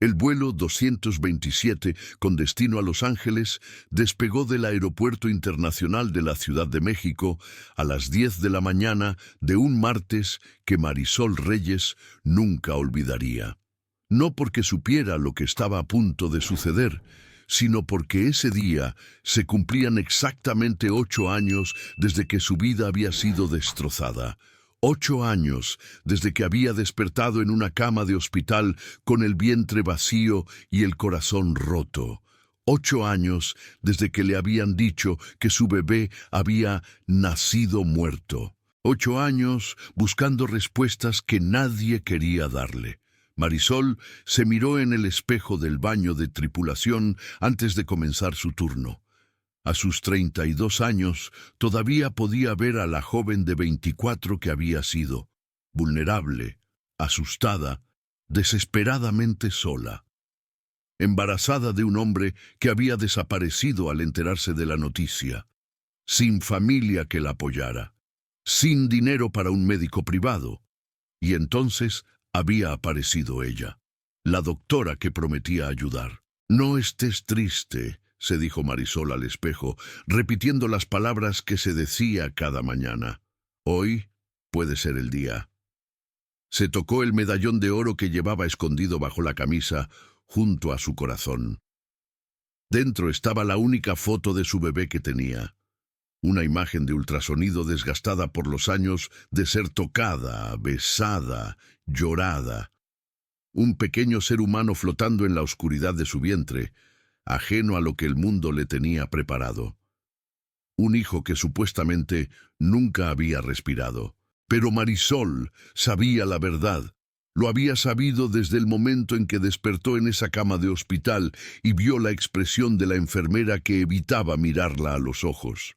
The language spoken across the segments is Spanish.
El vuelo 227 con destino a Los Ángeles despegó del Aeropuerto Internacional de la Ciudad de México a las 10 de la mañana de un martes que Marisol Reyes nunca olvidaría. No porque supiera lo que estaba a punto de suceder, sino porque ese día se cumplían exactamente 8 años desde que su vida había sido destrozada. 8 años desde que había despertado en una cama de hospital con el vientre vacío y el corazón roto. 8 años desde que le habían dicho que su bebé había nacido muerto. 8 años buscando respuestas que nadie quería darle. Marisol se miró en el espejo del baño de tripulación antes de comenzar su turno. A sus 32 años, todavía podía ver a la joven de 24 que había sido, vulnerable, asustada, desesperadamente sola. Embarazada de un hombre que había desaparecido al enterarse de la noticia, sin familia que la apoyara, sin dinero para un médico privado. Y entonces había aparecido ella, la doctora que prometía ayudar. «No estés triste», se dijo Marisol al espejo, repitiendo las palabras que se decía cada mañana. «Hoy puede ser el día». Se tocó el medallón de oro que llevaba escondido bajo la camisa, junto a su corazón. Dentro estaba la única foto de su bebé que tenía. Una imagen de ultrasonido desgastada por los años de ser tocada, besada, llorada. Un pequeño ser humano flotando en la oscuridad de su vientre, ajeno a lo que el mundo le tenía preparado. Un hijo que supuestamente nunca había respirado. Pero Marisol sabía la verdad. Lo había sabido desde el momento en que despertó en esa cama de hospital y vio la expresión de la enfermera que evitaba mirarla a los ojos.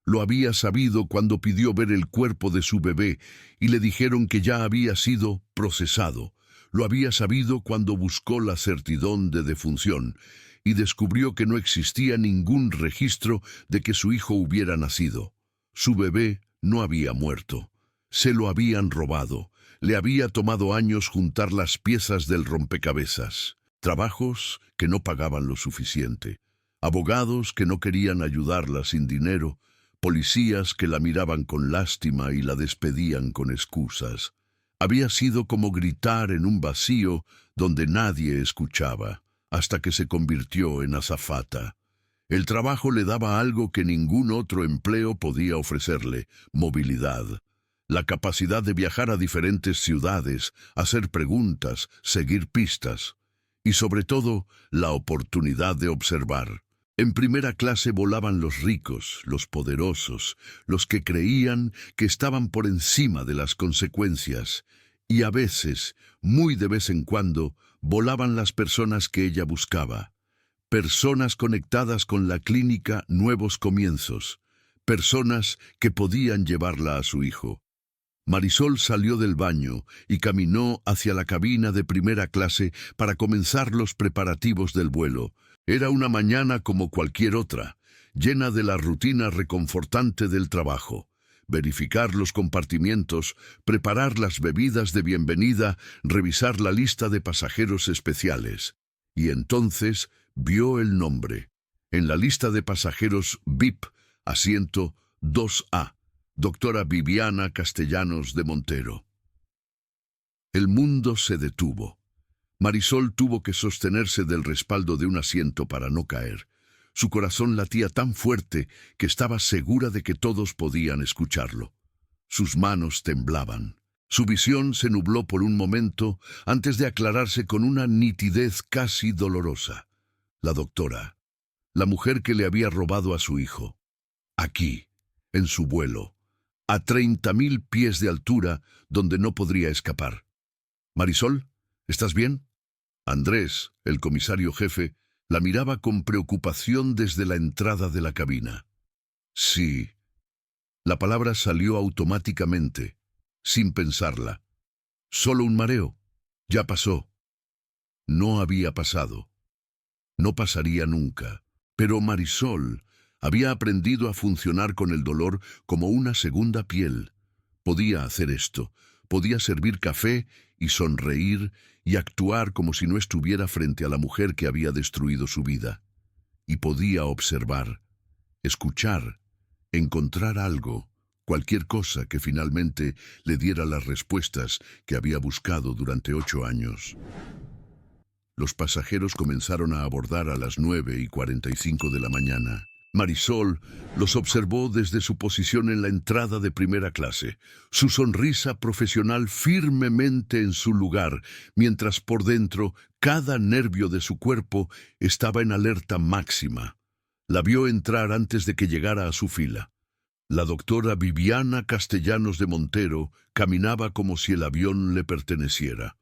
Lo había sabido cuando pidió ver el cuerpo de su bebé y le dijeron que ya había sido procesado. Lo había sabido cuando buscó la certidumbre de defunción y descubrió que no existía ningún registro de que su hijo hubiera nacido. Su bebé no había muerto. Se lo habían robado. Le había tomado años juntar las piezas del rompecabezas. Trabajos que no pagaban lo suficiente. Abogados que no querían ayudarla sin dinero. Policías que la miraban con lástima y la despedían con excusas. Había sido como gritar en un vacío donde nadie escuchaba, hasta que se convirtió en azafata. El trabajo le daba algo que ningún otro empleo podía ofrecerle: movilidad. La capacidad de viajar a diferentes ciudades, hacer preguntas, seguir pistas. Y sobre todo, la oportunidad de observar. En primera clase volaban los ricos, los poderosos, los que creían que estaban por encima de las consecuencias. Y a veces, muy de vez en cuando, volaban las personas que ella buscaba. Personas conectadas con la clínica Nuevos Comienzos. Personas que podían llevarla a su hijo. Marisol salió del baño y caminó hacia la cabina de primera clase para comenzar los preparativos del vuelo. Era una mañana como cualquier otra, llena de la rutina reconfortante del trabajo. Verificar los compartimientos, preparar las bebidas de bienvenida, revisar la lista de pasajeros especiales. Y entonces vio el nombre. En la lista de pasajeros VIP, asiento 2A. Doctora Viviana Castellanos de Montero. El mundo se detuvo. Marisol tuvo que sostenerse del respaldo de un asiento para no caer. Su corazón latía tan fuerte que estaba segura de que todos podían escucharlo. Sus manos temblaban. Su visión se nubló por un momento antes de aclararse con una nitidez casi dolorosa. La doctora, la mujer que le había robado a su hijo. Aquí, en su vuelo. A 30.000 pies de altura, donde no podría escapar. «Marisol, ¿estás bien?» Andrés, el comisario jefe, la miraba con preocupación desde la entrada de la cabina. «Sí». La palabra salió automáticamente, sin pensarla. «Solo un mareo. Ya pasó». No había pasado. No pasaría nunca. Pero Marisol había aprendido a funcionar con el dolor como una segunda piel. Podía hacer esto, podía servir café y sonreír y actuar como si no estuviera frente a la mujer que había destruido su vida. Y podía observar, escuchar, encontrar algo, cualquier cosa que finalmente le diera las respuestas que había buscado durante 8 años. Los pasajeros comenzaron a abordar a las 9:45 de la mañana. Marisol los observó desde su posición en la entrada de primera clase, su sonrisa profesional firmemente en su lugar, mientras por dentro cada nervio de su cuerpo estaba en alerta máxima. La vio entrar antes de que llegara a su fila. La doctora Viviana Castellanos de Montero caminaba como si el avión le perteneciera.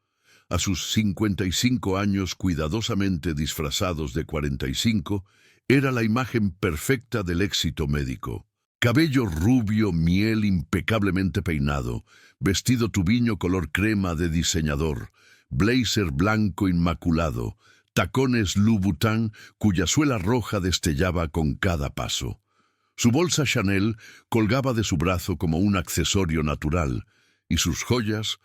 A sus 55 años cuidadosamente disfrazados de 45, era la imagen perfecta del éxito médico. Cabello rubio, miel impecablemente peinado, vestido tubiño color crema de diseñador, blazer blanco inmaculado, tacones Louboutin cuya suela roja destellaba con cada paso. Su bolsa Chanel colgaba de su brazo como un accesorio natural, y sus joyas,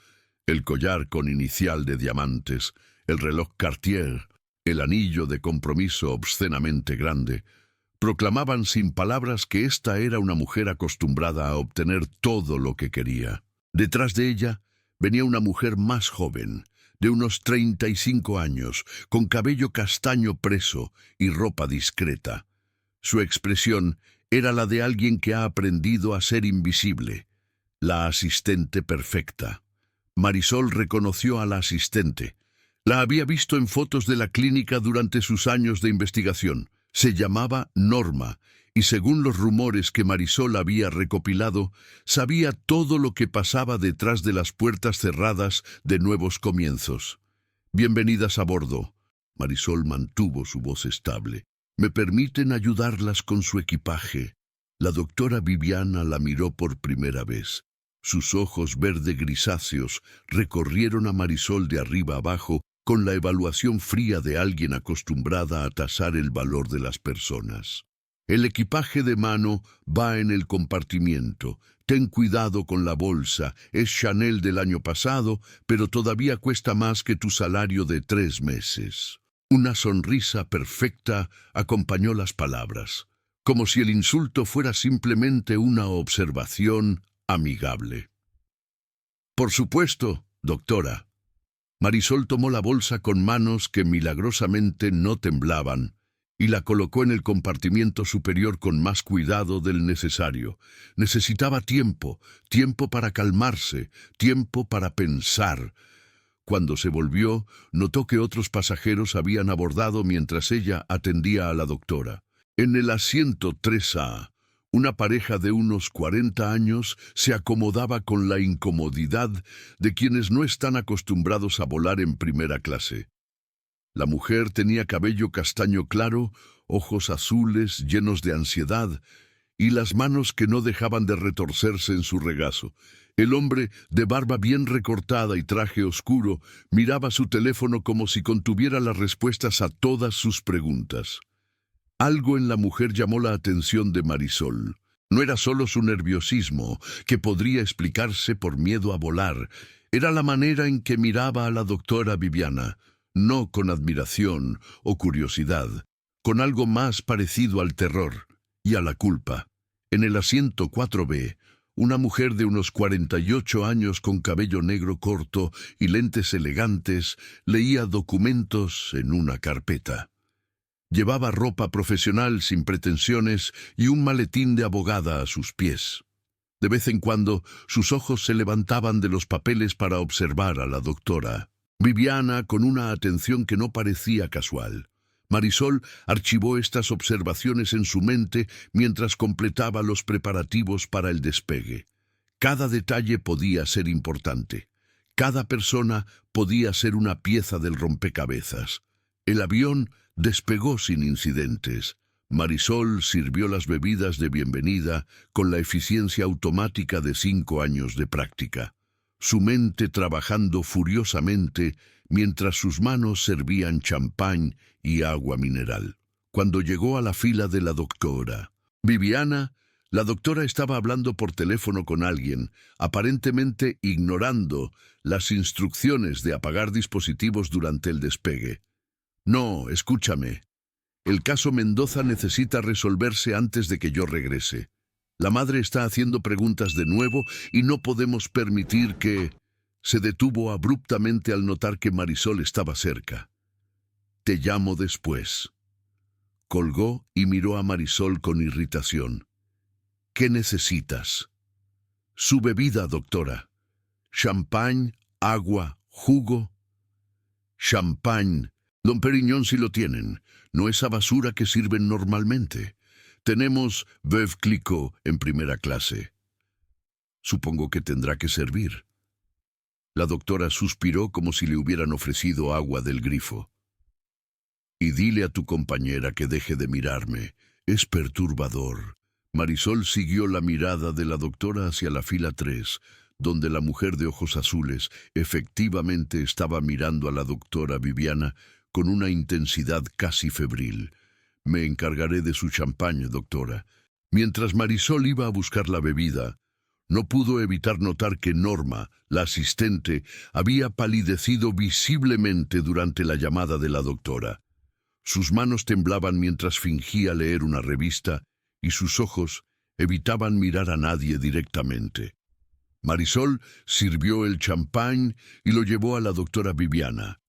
el collar con inicial de diamantes, el reloj Cartier, el anillo de compromiso obscenamente grande, proclamaban sin palabras que esta era una mujer acostumbrada a obtener todo lo que quería. Detrás de ella venía una mujer más joven, de unos 35 años, con cabello castaño preso y ropa discreta. Su expresión era la de alguien que ha aprendido a ser invisible, la asistente perfecta. Marisol reconoció a la asistente. La había visto en fotos de la clínica durante sus años de investigación. Se llamaba Norma, y según los rumores que Marisol había recopilado, sabía todo lo que pasaba detrás de las puertas cerradas de Nuevos Comienzos. «Bienvenidas a bordo». Marisol mantuvo su voz estable. «¿Me permiten ayudarlas con su equipaje?» La doctora Viviana la miró por primera vez. Sus ojos verde grisáceos recorrieron a Marisol de arriba abajo con la evaluación fría de alguien acostumbrada a tasar el valor de las personas. «El equipaje de mano va en el compartimiento. Ten cuidado con la bolsa. Es Chanel del año pasado, pero todavía cuesta más que tu salario de 3 meses». Una sonrisa perfecta acompañó las palabras, como si el insulto fuera simplemente una observación amigable. «Por supuesto, doctora». Marisol tomó la bolsa con manos que milagrosamente no temblaban y la colocó en el compartimiento superior con más cuidado del necesario. Necesitaba tiempo para calmarse, tiempo para pensar. Cuando se volvió, notó que otros pasajeros habían abordado mientras ella atendía a la doctora. En el asiento 3A, una pareja de unos 40 años se acomodaba con la incomodidad de quienes no están acostumbrados a volar en primera clase. La mujer tenía cabello castaño claro, ojos azules llenos de ansiedad y las manos que no dejaban de retorcerse en su regazo. El hombre, de barba bien recortada y traje oscuro, miraba su teléfono como si contuviera las respuestas a todas sus preguntas. Algo en la mujer llamó la atención de Marisol. No era solo su nerviosismo, que podría explicarse por miedo a volar. Era la manera en que miraba a la doctora Viviana, no con admiración o curiosidad, con algo más parecido al terror y a la culpa. En el asiento 4B, una mujer de unos 48 años con cabello negro corto y lentes elegantes leía documentos en una carpeta. Llevaba ropa profesional sin pretensiones y un maletín de abogada a sus pies. De vez en cuando, sus ojos se levantaban de los papeles para observar a la doctora Viviana con una atención que no parecía casual. Marisol archivó estas observaciones en su mente mientras completaba los preparativos para el despegue. Cada detalle podía ser importante. Cada persona podía ser una pieza del rompecabezas. El avión despegó sin incidentes. Marisol sirvió las bebidas de bienvenida con la eficiencia automática de 5 años de práctica, su mente trabajando furiosamente mientras sus manos servían champán y agua mineral. Cuando llegó a la fila de la doctora Viviana, La doctora estaba hablando por teléfono con alguien, aparentemente ignorando las instrucciones de apagar dispositivos durante el despegue. No, escúchame. El caso Mendoza necesita resolverse antes de que yo regrese. La madre está haciendo preguntas de nuevo y no podemos permitir que... Se detuvo abruptamente al notar que Marisol estaba cerca. Te llamo después. Colgó y miró a Marisol con irritación. ¿Qué necesitas? Su bebida, doctora. Champán, agua, jugo. Champán. Don Periñón sí lo tienen. No esa basura que sirven normalmente. Tenemos Veuve Clicquot en primera clase. Supongo que tendrá que servir. La doctora suspiró como si le hubieran ofrecido agua del grifo. Y dile a tu compañera que deje de mirarme. Es perturbador. Marisol siguió la mirada de la doctora hacia la fila 3, donde la mujer de ojos azules efectivamente estaba mirando a la doctora Viviana con una intensidad casi febril. Me encargaré de su champaña, doctora. Mientras Marisol iba a buscar la bebida, no pudo evitar notar que Norma, la asistente, había palidecido visiblemente durante la llamada de la doctora. Sus manos temblaban mientras fingía leer una revista y sus ojos evitaban mirar a nadie directamente. Marisol sirvió el champán y lo llevó a la doctora Viviana.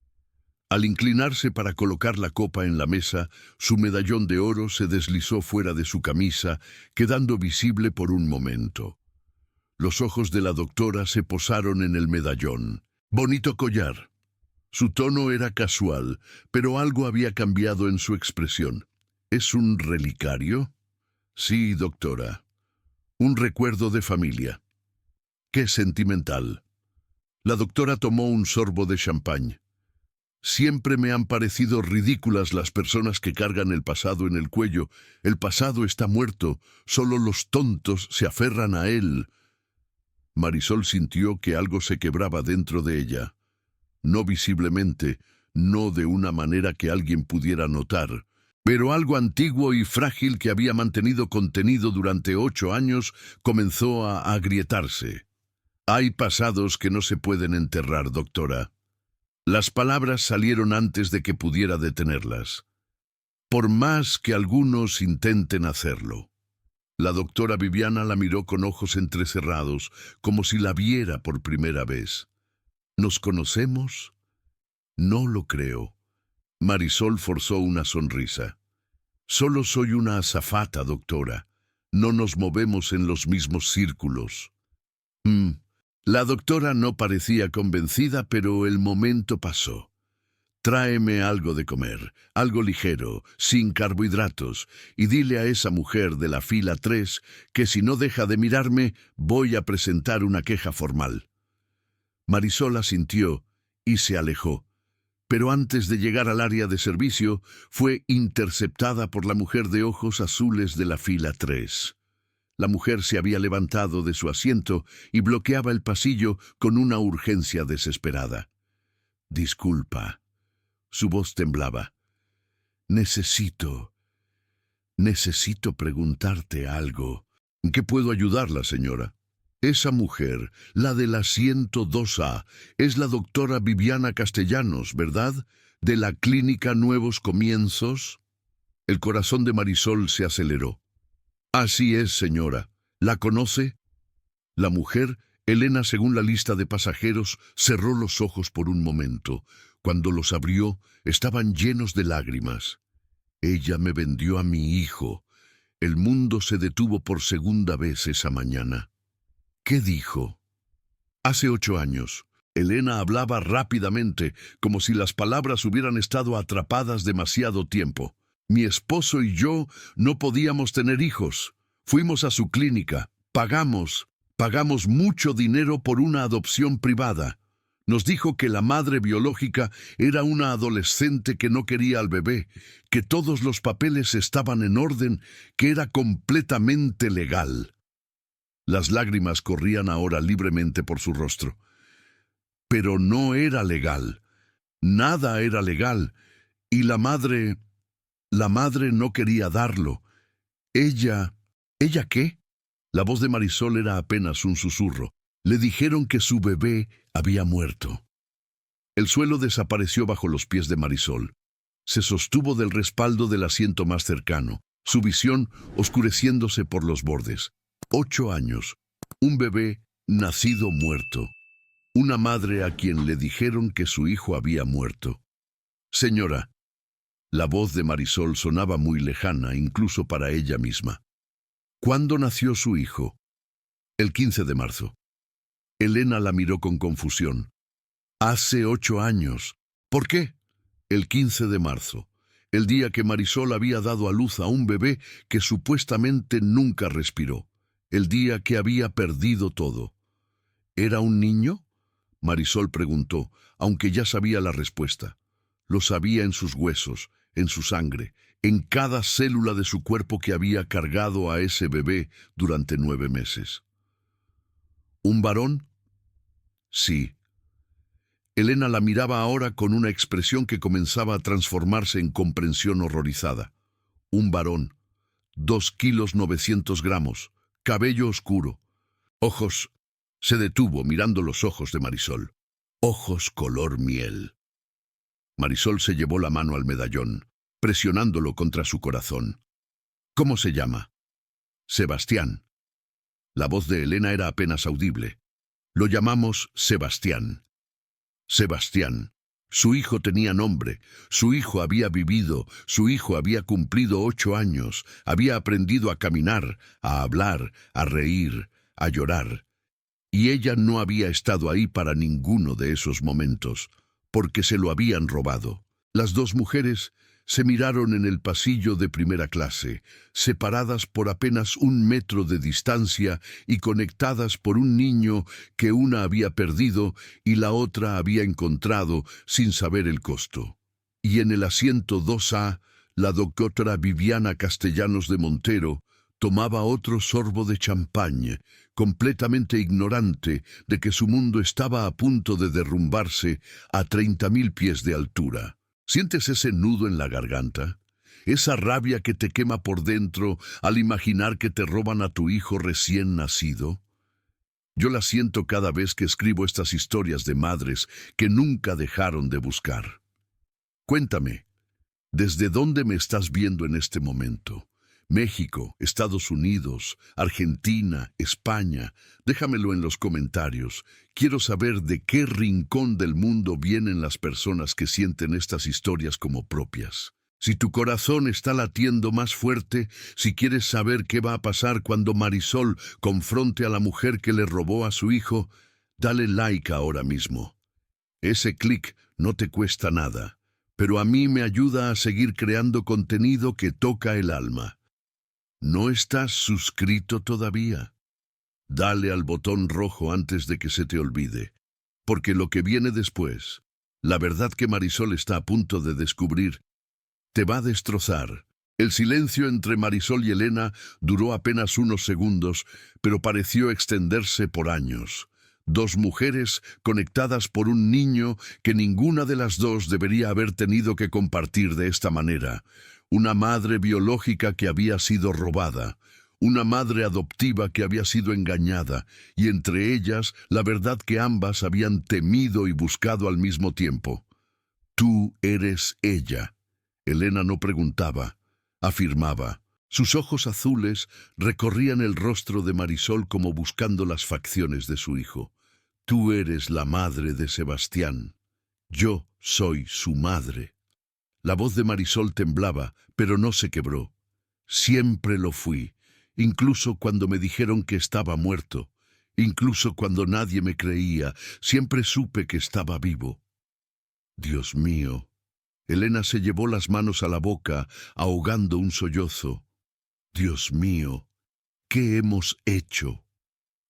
Al inclinarse para colocar la copa en la mesa, su medallón de oro se deslizó fuera de su camisa, quedando visible por un momento. Los ojos de la doctora se posaron en el medallón. Bonito collar. Su tono era casual, pero algo había cambiado en su expresión. ¿Es un relicario? Sí, doctora. Un recuerdo de familia. Qué sentimental. La doctora tomó un sorbo de champán. Siempre me han parecido ridículas las personas que cargan el pasado en el cuello. El pasado está muerto, solo los tontos se aferran a él. Marisol sintió que algo se quebraba dentro de ella. No visiblemente, no de una manera que alguien pudiera notar, pero algo antiguo y frágil que había mantenido contenido durante 8 años comenzó a agrietarse. Hay pasados que no se pueden enterrar, doctora. Las palabras salieron antes de que pudiera detenerlas. Por más que algunos intenten hacerlo. La doctora Viviana la miró con ojos entrecerrados, como si la viera por primera vez. ¿Nos conocemos? No lo creo. Marisol forzó una sonrisa. Solo soy una azafata, doctora. No nos movemos en los mismos círculos. La doctora no parecía convencida, pero el momento pasó. Tráeme algo de comer, algo ligero, sin carbohidratos, y dile a esa mujer de la fila 3 que si no deja de mirarme, voy a presentar una queja formal. Marisol asintió y se alejó, pero antes de llegar al área de servicio, fue interceptada por la mujer de ojos azules de la fila 3. La mujer se había levantado de su asiento y bloqueaba el pasillo con una urgencia desesperada. Disculpa. Su voz temblaba. Necesito preguntarte algo. ¿En qué puedo ayudarla, señora? Esa mujer, la del asiento 2A, es la doctora Viviana Castellanos, ¿verdad? ¿De la clínica Nuevos Comienzos? El corazón de Marisol se aceleró. Así es, señora. ¿La conoce? La mujer, Elena, según la lista de pasajeros, cerró los ojos por un momento. Cuando los abrió, estaban llenos de lágrimas. Ella me vendió a mi hijo. El mundo se detuvo por segunda vez esa mañana. ¿Qué dijo? Hace 8 años. Elena hablaba rápidamente, como si las palabras hubieran estado atrapadas demasiado tiempo. Mi esposo y yo no podíamos tener hijos. Fuimos a su clínica. Pagamos mucho dinero por una adopción privada. Nos dijo que la madre biológica era una adolescente que no quería al bebé, que todos los papeles estaban en orden, que era completamente legal. Las lágrimas corrían ahora libremente por su rostro. Pero no era legal. Nada era legal. Y la madre no quería darlo. ¿Ella qué? La voz de Marisol era apenas un susurro. Le dijeron que su bebé había muerto. El suelo desapareció bajo los pies de Marisol. Se sostuvo del respaldo del asiento más cercano, su visión oscureciéndose por los bordes. 8 años. Un bebé nacido muerto. Una madre a quien le dijeron que su hijo había muerto. Señora. La voz de Marisol sonaba muy lejana, incluso para ella misma. ¿Cuándo nació su hijo? El 15 de marzo. Elena la miró con confusión. Hace 8 años. ¿Por qué? El 15 de marzo, el día que Marisol había dado a luz a un bebé que supuestamente nunca respiró. El día que había perdido todo. ¿Era un niño? Marisol preguntó, aunque ya sabía la respuesta. Lo sabía en sus huesos, en su sangre, en cada célula de su cuerpo que había cargado a ese bebé durante 9 meses. ¿Un varón? Sí. Elena la miraba ahora con una expresión que comenzaba a transformarse en comprensión horrorizada. Un varón, 2 kilos 900 gramos, cabello oscuro, ojos. Se detuvo mirando los ojos de Marisol. Ojos color miel. Marisol se llevó la mano al medallón, presionándolo contra su corazón. ¿Cómo se llama? Sebastián. La voz de Elena era apenas audible. Lo llamamos Sebastián. Sebastián. Su hijo tenía nombre, su hijo había vivido, su hijo había cumplido 8 años, había aprendido a caminar, a hablar, a reír, a llorar. Y ella no había estado ahí para ninguno de esos momentos, porque se lo habían robado. Las dos mujeres se miraron en el pasillo de primera clase, separadas por apenas 1 metro de distancia y conectadas por un niño que una había perdido y la otra había encontrado sin saber el costo. Y en el asiento 2A, la doctora Viviana Castellanos de Montero tomaba otro sorbo de champagne, completamente ignorante de que su mundo estaba a punto de derrumbarse a 30.000 pies de altura. ¿Sientes ese nudo en la garganta? Esa rabia que te quema por dentro al imaginar que te roban a tu hijo recién nacido. Yo la siento cada vez que escribo estas historias de madres que nunca dejaron de buscar. Cuéntame, ¿desde dónde me estás viendo en este momento? México, Estados Unidos, Argentina, España. Déjamelo en los comentarios. Quiero saber de qué rincón del mundo vienen las personas que sienten estas historias como propias. Si tu corazón está latiendo más fuerte, si quieres saber qué va a pasar cuando Marisol confronte a la mujer que le robó a su hijo, dale like ahora mismo. Ese clic no te cuesta nada, pero a mí me ayuda a seguir creando contenido que toca el alma. ¿No estás suscrito todavía? Dale al botón rojo antes de que se te olvide, porque lo que viene después, la verdad que Marisol está a punto de descubrir, te va a destrozar. El silencio entre Marisol y Elena duró apenas unos segundos, pero pareció extenderse por años. Dos mujeres conectadas por un niño que ninguna de las dos debería haber tenido que compartir de esta manera. Una madre biológica que había sido robada, una madre adoptiva que había sido engañada, y entre ellas la verdad que ambas habían temido y buscado al mismo tiempo. Tú eres ella. Elena no preguntaba, afirmaba. Sus ojos azules recorrían el rostro de Marisol como buscando las facciones de su hijo. Tú eres la madre de Sebastián. Yo soy su madre. La voz de Marisol temblaba, pero no se quebró. Siempre lo fui, incluso cuando me dijeron que estaba muerto, incluso cuando nadie me creía, siempre supe que estaba vivo. Dios mío. Elena se llevó las manos a la boca, ahogando un sollozo. Dios mío, ¿qué hemos hecho?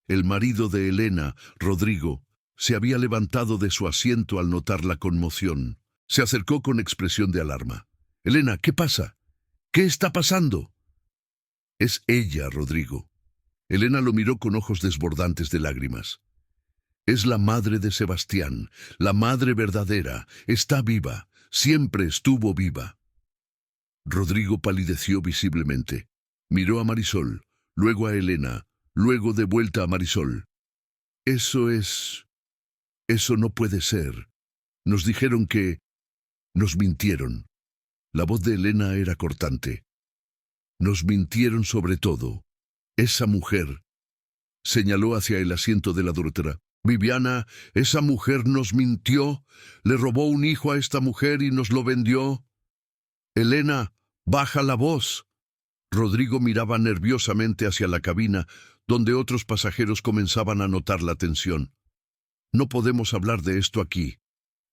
El marido de Elena, Rodrigo, se había levantado de su asiento al notar la conmoción. Se acercó con expresión de alarma. Elena, ¿qué pasa? ¿Qué está pasando? Es ella, Rodrigo. Elena lo miró con ojos desbordantes de lágrimas. Es la madre de Sebastián, la madre verdadera. Está viva. Siempre estuvo viva. Rodrigo palideció visiblemente. Miró a Marisol, luego a Elena, Luego de vuelta a Marisol. Eso no puede ser. Nos dijeron que... Nos mintieron. La voz de Elena era cortante. Nos mintieron sobre todo. Esa mujer... Señaló hacia el asiento de la doctora. Viviana, esa mujer nos mintió. Le robó un hijo a esta mujer y nos lo vendió. Elena, baja la voz. Rodrigo miraba nerviosamente hacia la cabina, donde otros pasajeros comenzaban a notar la tensión. No podemos hablar de esto aquí.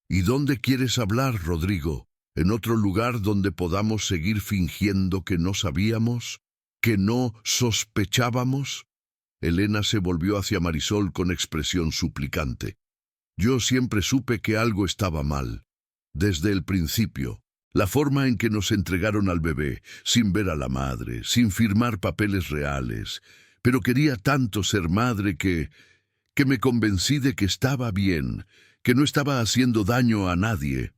¿Y dónde quieres hablar, Rodrigo? ¿En otro lugar donde podamos seguir fingiendo que no sabíamos? ¿Que no sospechábamos? Elena se volvió hacia Marisol con expresión suplicante. Yo siempre supe que algo estaba mal. Desde el principio. La forma en que nos entregaron al bebé, sin ver a la madre, sin firmar papeles reales. Pero quería tanto ser madre que me convencí de que estaba bien, que no estaba haciendo daño a nadie.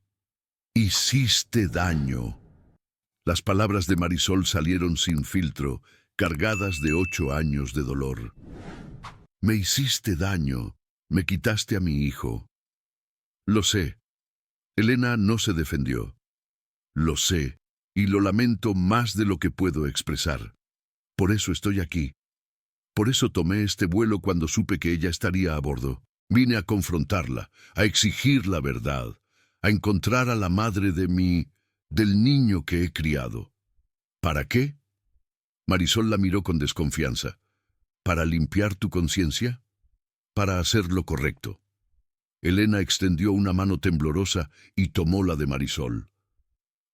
Hiciste daño. Las palabras de Marisol salieron sin filtro, cargadas de 8 años de dolor. Me hiciste daño, me quitaste a mi hijo. Lo sé. Elena no se defendió. Lo sé, y lo lamento más de lo que puedo expresar. Por eso estoy aquí. Por eso tomé este vuelo cuando supe que ella estaría a bordo. Vine a confrontarla, a exigir la verdad, a encontrar a la madre del niño que he criado. ¿Para qué? Marisol la miró con desconfianza. ¿Para limpiar tu conciencia? Para hacer lo correcto. Elena extendió una mano temblorosa y tomó la de Marisol.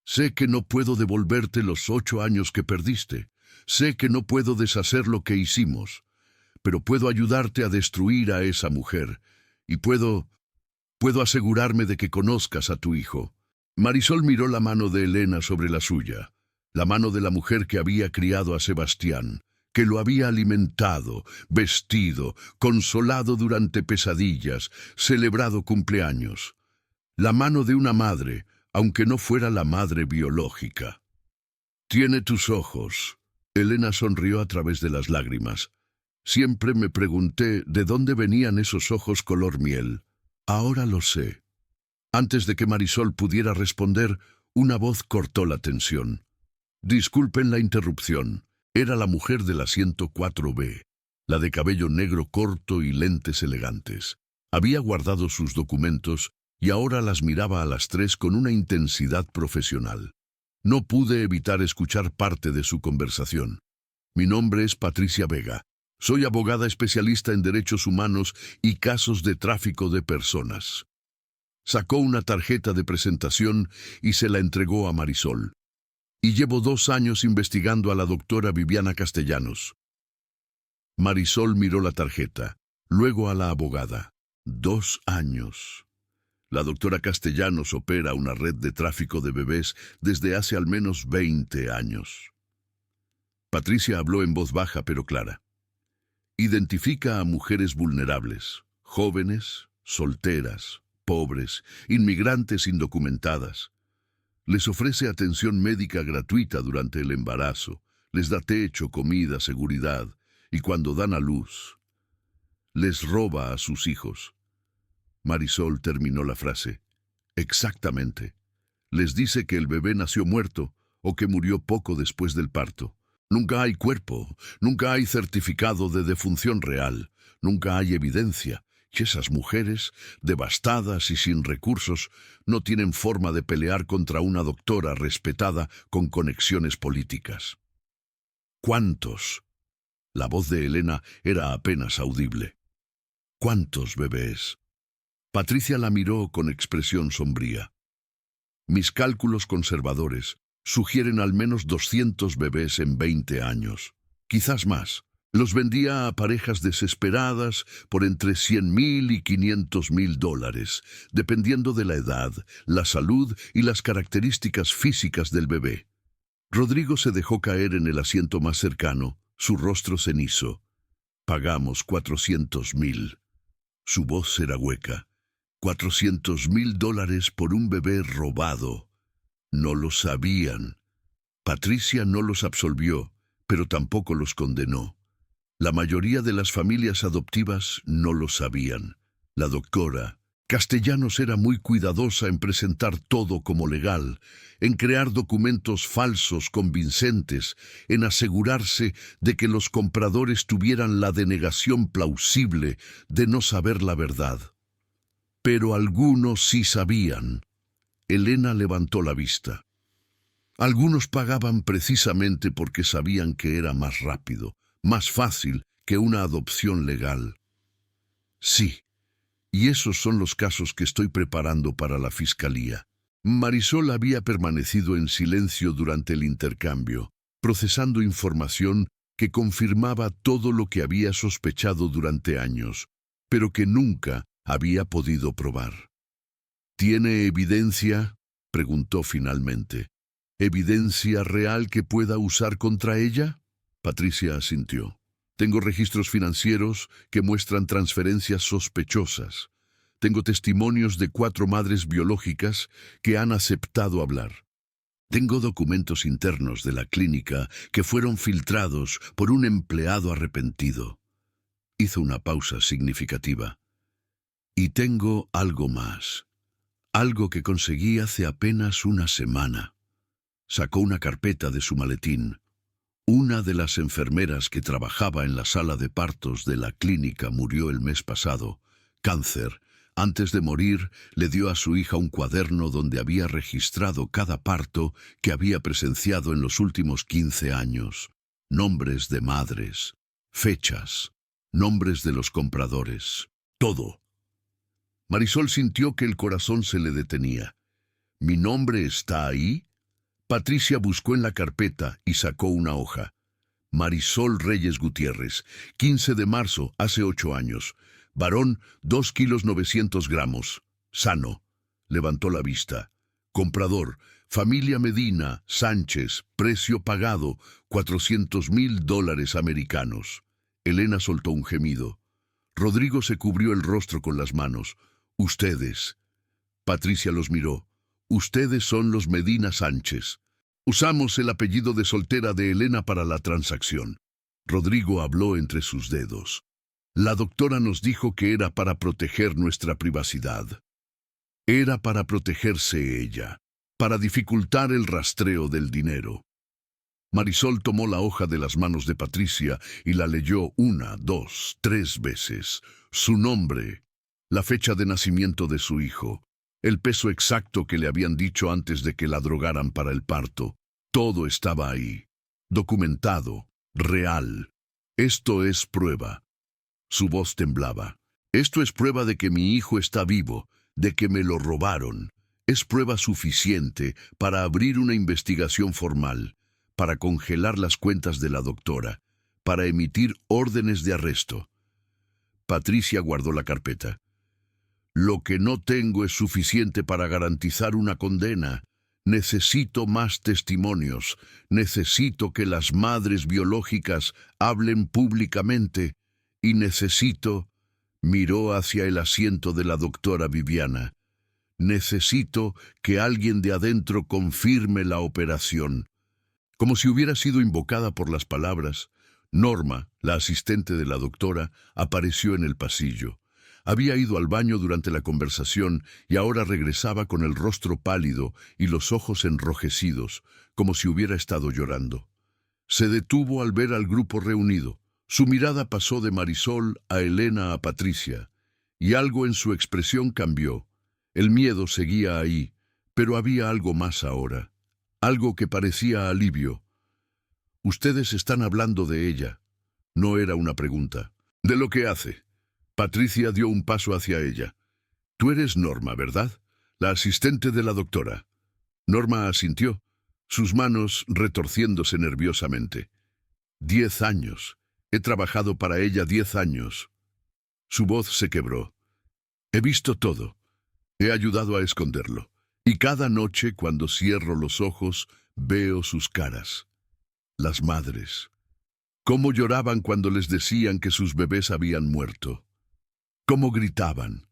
Sé que no puedo devolverte los 8 años que perdiste. Sé que no puedo deshacer lo que hicimos. Pero puedo ayudarte a destruir a esa mujer. Y puedo asegurarme de que conozcas a tu hijo. Marisol miró la mano de Elena sobre la suya. La mano de la mujer que había criado a Sebastián, que lo había alimentado, vestido, consolado durante pesadillas, celebrado cumpleaños. La mano de una madre, aunque no fuera la madre biológica. Tiene tus ojos. Elena sonrió a través de las lágrimas. Siempre me pregunté de dónde venían esos ojos color miel. Ahora lo sé. Antes de que Marisol pudiera responder, una voz cortó la tensión. Disculpen la interrupción. Era la mujer del asiento 4B, la de cabello negro corto y lentes elegantes. Había guardado sus documentos y ahora las miraba a las 3 con una intensidad profesional. No pude evitar escuchar parte de su conversación. Mi nombre es Patricia Vega. Soy abogada especialista en derechos humanos y casos de tráfico de personas. Sacó una tarjeta de presentación y se la entregó a Marisol. Y llevo 2 años investigando a la doctora Viviana Castellanos. Marisol miró la tarjeta, luego a la abogada. 2 años. La doctora Castellanos opera una red de tráfico de bebés desde hace al menos 20 años. Patricia habló en voz baja pero clara. Identifica a mujeres vulnerables, jóvenes, solteras, pobres, inmigrantes indocumentadas. Les ofrece atención médica gratuita durante el embarazo, les da techo, comida, seguridad, y cuando dan a luz, les roba a sus hijos. Marisol terminó la frase. Exactamente. Les dice que el bebé nació muerto o que murió poco después del parto. Nunca hay cuerpo, nunca hay certificado de defunción real, nunca hay evidencia. Y esas mujeres, devastadas y sin recursos, no tienen forma de pelear contra una doctora respetada con conexiones políticas. ¿Cuántos? La voz de Elena era apenas audible. ¿Cuántos bebés? Patricia la miró con expresión sombría. Mis cálculos conservadores sugieren al menos 200 bebés en 20 años, quizás más. Los vendía a parejas desesperadas por entre $100,000 y $500,000, dependiendo de la edad, la salud y las características físicas del bebé. Rodrigo se dejó caer en el asiento más cercano, su rostro cenizo. Pagamos $400,000. Su voz era hueca. $400,000 por un bebé robado. No lo sabían. Patricia no los absolvió, pero tampoco los condenó. La mayoría de las familias adoptivas no lo sabían. La doctora Castellanos era muy cuidadosa en presentar todo como legal, en crear documentos falsos convincentes, en asegurarse de que los compradores tuvieran la denegación plausible de no saber la verdad. Pero algunos sí sabían. Elena levantó la vista. Algunos pagaban precisamente porque sabían que era más rápido, más fácil que una adopción legal. Sí, y esos son los casos que estoy preparando para la fiscalía. Marisol había permanecido en silencio durante el intercambio, procesando información que confirmaba todo lo que había sospechado durante años, pero que nunca había podido probar. ¿Tiene evidencia?, preguntó finalmente. ¿Evidencia real que pueda usar contra ella? Patricia asintió. Tengo registros financieros que muestran transferencias sospechosas. Tengo testimonios de 4 madres biológicas que han aceptado hablar. Tengo documentos internos de la clínica que fueron filtrados por un empleado arrepentido. Hizo una pausa significativa. Y tengo algo más. Algo que conseguí hace apenas una semana. Sacó una carpeta de su maletín. Una de las enfermeras que trabajaba en la sala de partos de la clínica murió el mes pasado. Cáncer. Antes de morir, le dio a su hija un cuaderno donde había registrado cada parto que había presenciado en los últimos 15 años. Nombres de madres, fechas, nombres de los compradores. Todo. Marisol sintió que el corazón se le detenía. ¿Mi nombre está ahí? Patricia buscó en la carpeta y sacó una hoja. Marisol Reyes Gutiérrez, 15 de marzo, hace 8 años. Varón, 2 kilos 900 gramos. Sano. Levantó la vista. Comprador, familia Medina, Sánchez, precio pagado, $400,000 americanos. Elena soltó un gemido. Rodrigo se cubrió el rostro con las manos. Ustedes. Patricia los miró. Ustedes son los Medina Sánchez. Usamos el apellido de soltera de Elena para la transacción. Rodrigo habló entre sus dedos. La doctora nos dijo que era para proteger nuestra privacidad. Era para protegerse ella, para dificultar el rastreo del dinero. Marisol tomó la hoja de las manos de Patricia y la leyó 1, 2, 3 veces. Su nombre, la fecha de nacimiento de su hijo, el peso exacto que le habían dicho antes de que la drogaran para el parto. Todo estaba ahí, documentado, real. Esto es prueba. Su voz temblaba. Esto es prueba de que mi hijo está vivo, de que me lo robaron. Es prueba suficiente para abrir una investigación formal, para congelar las cuentas de la doctora, para emitir órdenes de arresto. Patricia guardó la carpeta. Lo que no tengo es suficiente para garantizar una condena. Necesito más testimonios. Necesito que las madres biológicas hablen públicamente. Y necesito... Miró hacia el asiento de la doctora Viviana. Necesito que alguien de adentro confirme la operación. Como si hubiera sido invocada por las palabras, Norma, la asistente de la doctora, apareció en el pasillo. Había ido al baño durante la conversación y ahora regresaba con el rostro pálido y los ojos enrojecidos, como si hubiera estado llorando. Se detuvo al ver al grupo reunido. Su mirada pasó de Marisol a Elena a Patricia, y algo en su expresión cambió. El miedo seguía ahí, pero había algo más ahora, algo que parecía alivio. Ustedes están hablando de ella. No era una pregunta. ¿De lo que hace? Patricia dio un paso hacia ella. Tú eres Norma, ¿verdad? La asistente de la doctora. Norma asintió, sus manos retorciéndose nerviosamente. 10 años. He trabajado para ella 10 años. Su voz se quebró. He visto todo. He ayudado a esconderlo. Y cada noche, cuando cierro los ojos, veo sus caras. Las madres. Cómo lloraban cuando les decían que sus bebés habían muerto. Cómo gritaban.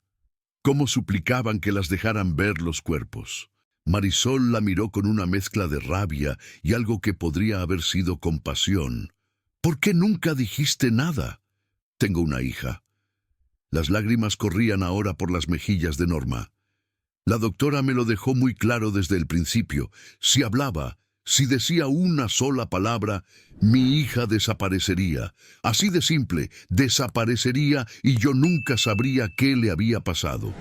Cómo suplicaban que las dejaran ver los cuerpos. Marisol la miró con una mezcla de rabia y algo que podría haber sido compasión. ¿Por qué nunca dijiste nada? Tengo una hija. Las lágrimas corrían ahora por las mejillas de Norma. La doctora me lo dejó muy claro desde el principio. Si hablaba, si decía una sola palabra, mi hija desaparecería. Así de simple, desaparecería y yo nunca sabría qué le había pasado.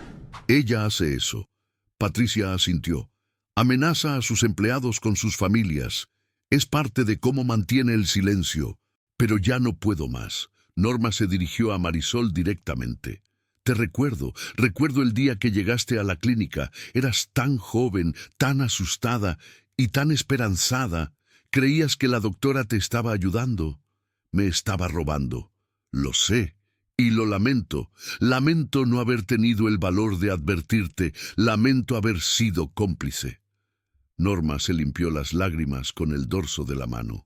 Ella hace eso. Patricia asintió. Amenaza a sus empleados con sus familias. Es parte de cómo mantiene el silencio. Pero ya no puedo más. Norma se dirigió a Marisol directamente. Te recuerdo el día que llegaste a la clínica. Eras tan joven, tan asustada y tan esperanzada. Creías que la doctora te estaba ayudando. Me estaba robando. Lo sé. Y lo lamento. Lamento no haber tenido el valor de advertirte. Lamento haber sido cómplice. Norma se limpió las lágrimas con el dorso de la mano.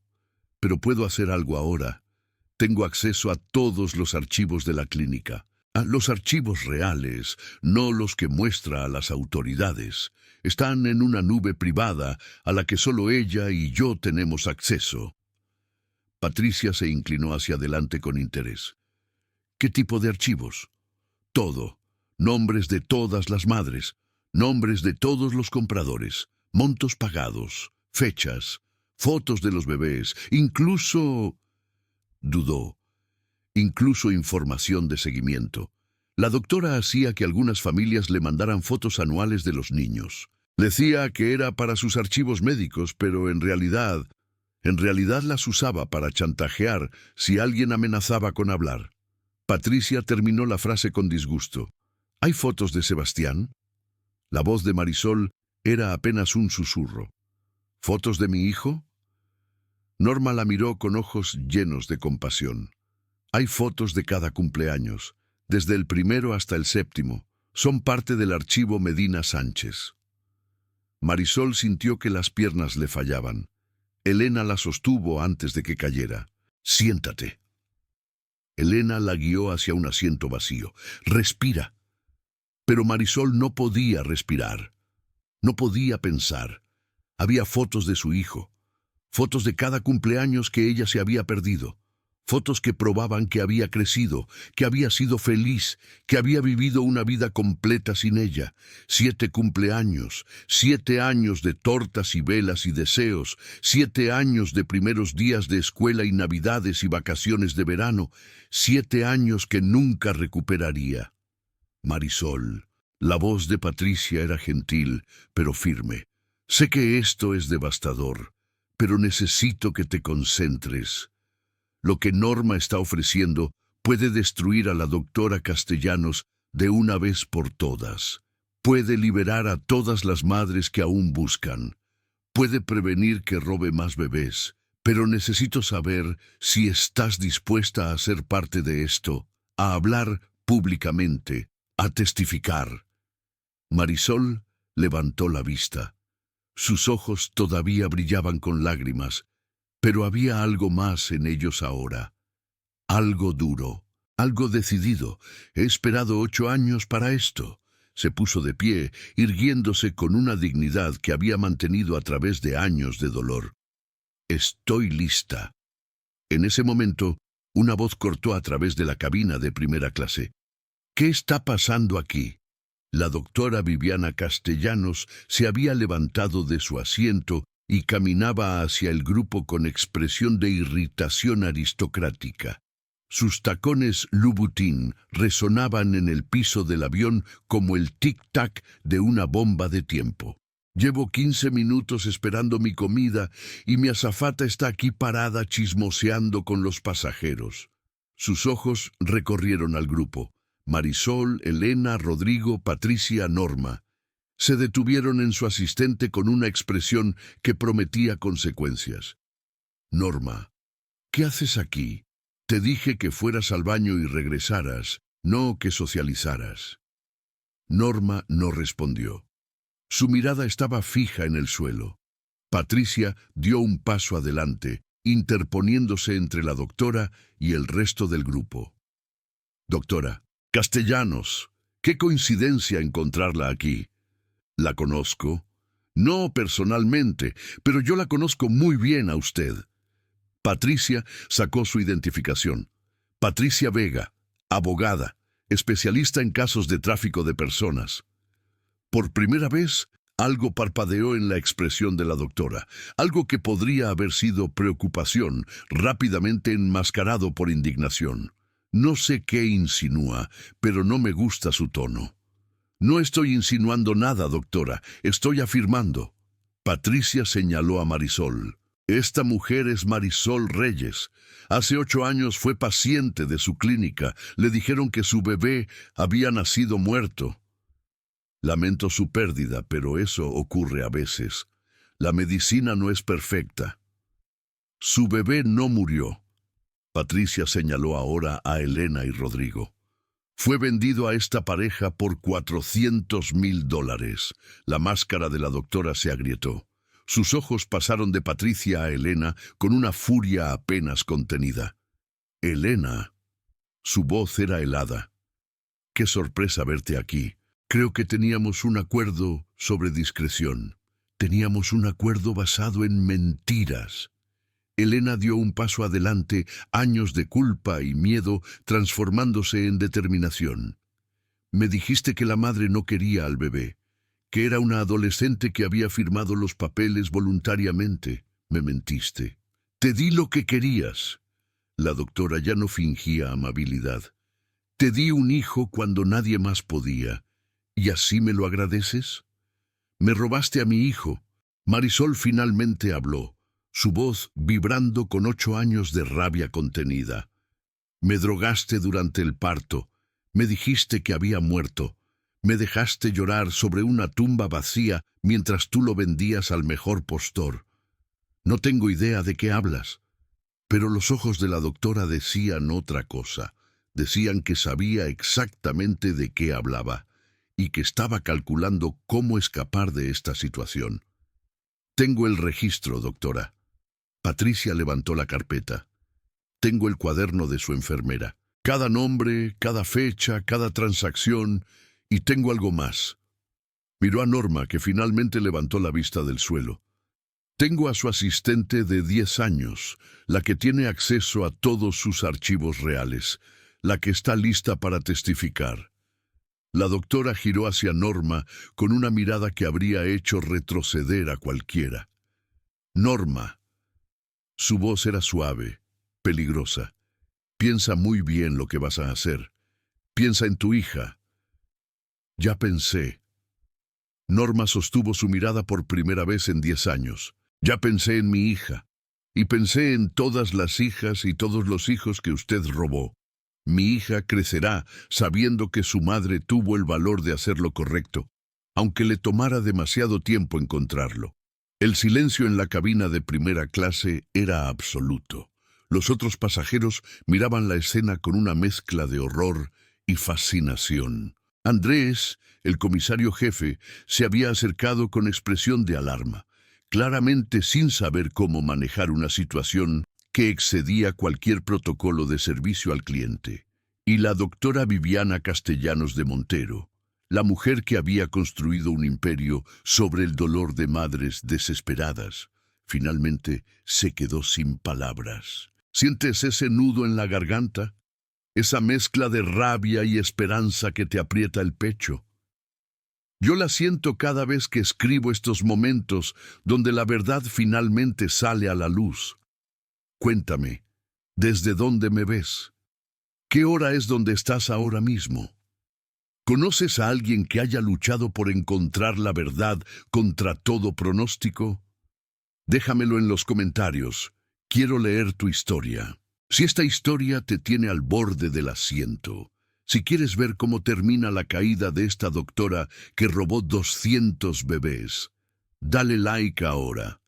Pero puedo hacer algo ahora. Tengo acceso a todos los archivos de la clínica. A los archivos reales, no los que muestra a las autoridades. Están en una nube privada a la que solo ella y yo tenemos acceso. Patricia se inclinó hacia adelante con interés. ¿Qué tipo de archivos? Todo. Nombres de todas las madres, nombres de todos los compradores, montos pagados, fechas, fotos de los bebés, incluso... Dudó. Incluso información de seguimiento. La doctora hacía que algunas familias le mandaran fotos anuales de los niños. Decía que era para sus archivos médicos, pero en realidad las usaba para chantajear si alguien amenazaba con hablar. Patricia terminó la frase con disgusto. ¿Hay fotos de Sebastián? La voz de Marisol era apenas un susurro. ¿Fotos de mi hijo? Norma la miró con ojos llenos de compasión. Hay fotos de cada cumpleaños, desde el primero hasta el séptimo. Son parte del archivo Medina Sánchez. Marisol sintió que las piernas le fallaban. Elena la sostuvo antes de que cayera. Siéntate. Elena la guió hacia un asiento vacío. Respira. Pero Marisol no podía respirar. No podía pensar. Había fotos de su hijo. Fotos de cada cumpleaños que ella se había perdido. Fotos que probaban que había crecido, que había sido feliz, que había vivido una vida completa sin ella. 7 cumpleaños, 7 años de tortas y velas y deseos, 7 años de primeros días de escuela y navidades y vacaciones de verano, 7 años que nunca recuperaría. Marisol, la voz de Patricia era gentil, pero firme. Sé que esto es devastador, pero necesito que te concentres. Lo que Norma está ofreciendo puede destruir a la doctora Castellanos de una vez por todas. Puede liberar a todas las madres que aún buscan. Puede prevenir que robe más bebés. Pero necesito saber si estás dispuesta a ser parte de esto, a hablar públicamente, a testificar. Marisol levantó la vista. Sus ojos todavía brillaban con lágrimas. Pero había algo más en ellos ahora. Algo duro, algo decidido. He esperado 8 años para esto. Se puso de pie, irguiéndose con una dignidad que había mantenido a través de años de dolor. Estoy lista. En ese momento, una voz cortó a través de la cabina de primera clase. ¿Qué está pasando aquí? La doctora Viviana Castellanos se había levantado de su asiento y caminaba hacia el grupo con expresión de irritación aristocrática. Sus tacones Louboutin resonaban en el piso del avión como el tic-tac de una bomba de tiempo. Llevo 15 minutos esperando mi comida y mi azafata está aquí parada chismoseando con los pasajeros. Sus ojos recorrieron al grupo. Marisol, Elena, Rodrigo, Patricia, Norma. Se detuvieron en su asistente con una expresión que prometía consecuencias. Norma, ¿qué haces aquí? Te dije que fueras al baño y regresaras, no que socializaras. Norma no respondió. Su mirada estaba fija en el suelo. Patricia dio un paso adelante, interponiéndose entre la doctora y el resto del grupo. Doctora, Castellanos, qué coincidencia encontrarla aquí. La conozco. No personalmente, pero yo la conozco muy bien a usted. Patricia sacó su identificación. Patricia Vega, abogada, especialista en casos de tráfico de personas. Por primera vez, algo parpadeó en la expresión de la doctora, algo que podría haber sido preocupación, rápidamente enmascarado por indignación. No sé qué insinúa, pero no me gusta su tono. No estoy insinuando nada, doctora, estoy afirmando. Patricia señaló a Marisol. Esta mujer es Marisol Reyes. Hace 8 años fue paciente de su clínica. Le dijeron que su bebé había nacido muerto. Lamento su pérdida, pero eso ocurre a veces. La medicina no es perfecta. Su bebé no murió. Patricia señaló ahora a Elena y Rodrigo. Fue vendido a esta pareja por $400,000. La máscara de la doctora se agrietó. Sus ojos pasaron de Patricia a Elena con una furia apenas contenida. Elena. Su voz era helada. Qué sorpresa verte aquí. Creo que teníamos un acuerdo sobre discreción. Teníamos un acuerdo basado en mentiras. Elena dio un paso adelante, años de culpa y miedo transformándose en determinación. Me dijiste que la madre no quería al bebé, que era una adolescente que había firmado los papeles voluntariamente. Me mentiste. Te di lo que querías. La doctora ya no fingía amabilidad. Te di un hijo cuando nadie más podía. ¿Y así me lo agradeces? Me robaste a mi hijo. Marisol finalmente habló, su voz vibrando con 8 años de rabia contenida. Me drogaste durante el parto. Me dijiste que había muerto. Me dejaste llorar sobre una tumba vacía mientras tú lo vendías al mejor postor. No tengo idea de qué hablas. Pero los ojos de la doctora decían otra cosa. Decían que sabía exactamente de qué hablaba y que estaba calculando cómo escapar de esta situación. Tengo el registro, doctora. Patricia levantó la carpeta. Tengo el cuaderno de su enfermera. Cada nombre, cada fecha, cada transacción, y tengo algo más. Miró a Norma, que finalmente levantó la vista del suelo. Tengo a su asistente de 10 años, la que tiene acceso a todos sus archivos reales, la que está lista para testificar. La doctora giró hacia Norma con una mirada que habría hecho retroceder a cualquiera. Norma. Su voz era suave, peligrosa. Piensa muy bien lo que vas a hacer. Piensa en tu hija. Ya pensé. Norma sostuvo su mirada por primera vez en 10 años. Ya pensé en mi hija. Y pensé en todas las hijas y todos los hijos que usted robó. Mi hija crecerá sabiendo que su madre tuvo el valor de hacer lo correcto, aunque le tomara demasiado tiempo encontrarlo. El silencio en la cabina de primera clase era absoluto. Los otros pasajeros miraban la escena con una mezcla de horror y fascinación. Andrés, el comisario jefe, se había acercado con expresión de alarma, claramente sin saber cómo manejar una situación que excedía cualquier protocolo de servicio al cliente. Y la doctora Viviana Castellanos de Montero, la mujer que había construido un imperio sobre el dolor de madres desesperadas, finalmente se quedó sin palabras. ¿Sientes ese nudo en la garganta? Esa mezcla de rabia y esperanza que te aprieta el pecho. Yo la siento cada vez que escribo estos momentos donde la verdad finalmente sale a la luz. Cuéntame, ¿desde dónde me ves? ¿Qué hora es donde estás ahora mismo? ¿Conoces a alguien que haya luchado por encontrar la verdad contra todo pronóstico? Déjamelo en los comentarios. Quiero leer tu historia. Si esta historia te tiene al borde del asiento, si quieres ver cómo termina la caída de esta doctora que robó 200 bebés, dale like ahora.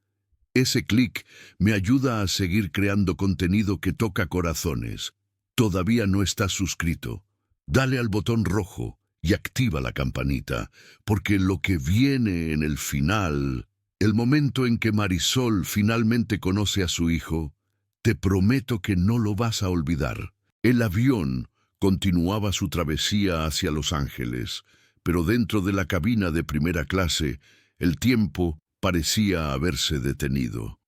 Ese clic me ayuda a seguir creando contenido que toca corazones. ¿Todavía no estás suscrito? Dale al botón rojo y activa la campanita, porque lo que viene en el final, el momento en que Marisol finalmente conoce a su hijo, te prometo que no lo vas a olvidar. El avión continuaba su travesía hacia Los Ángeles, pero dentro de la cabina de primera clase, el tiempo parecía haberse detenido.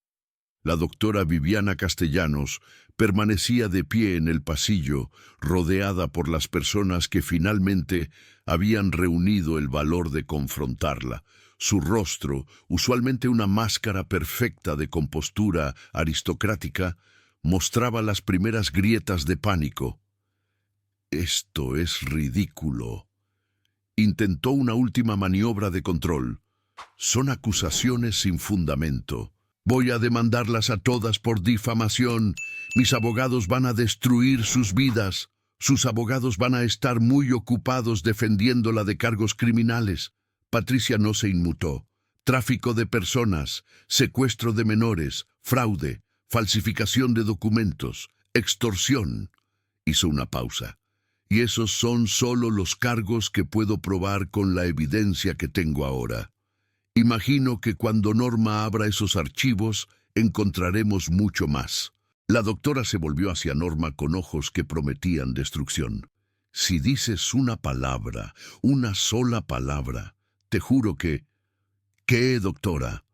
La doctora Viviana Castellanos permanecía de pie en el pasillo, rodeada por las personas que finalmente habían reunido el valor de confrontarla. Su rostro, usualmente una máscara perfecta de compostura aristocrática, mostraba las primeras grietas de pánico. «Esto es ridículo». Intentó una última maniobra de control. «Son acusaciones sin fundamento. Voy a demandarlas a todas por difamación. Mis abogados van a destruir sus vidas. Sus abogados van a estar muy ocupados defendiéndola de cargos criminales». Patricia no se inmutó. Tráfico de personas, secuestro de menores, fraude, falsificación de documentos, extorsión. Hizo una pausa. Y esos son solo los cargos que puedo probar con la evidencia que tengo ahora. Imagino que cuando Norma abra esos archivos, encontraremos mucho más. La doctora se volvió hacia Norma con ojos que prometían destrucción. Si dices una palabra, una sola palabra, te juro que... ¿Qué, doctora?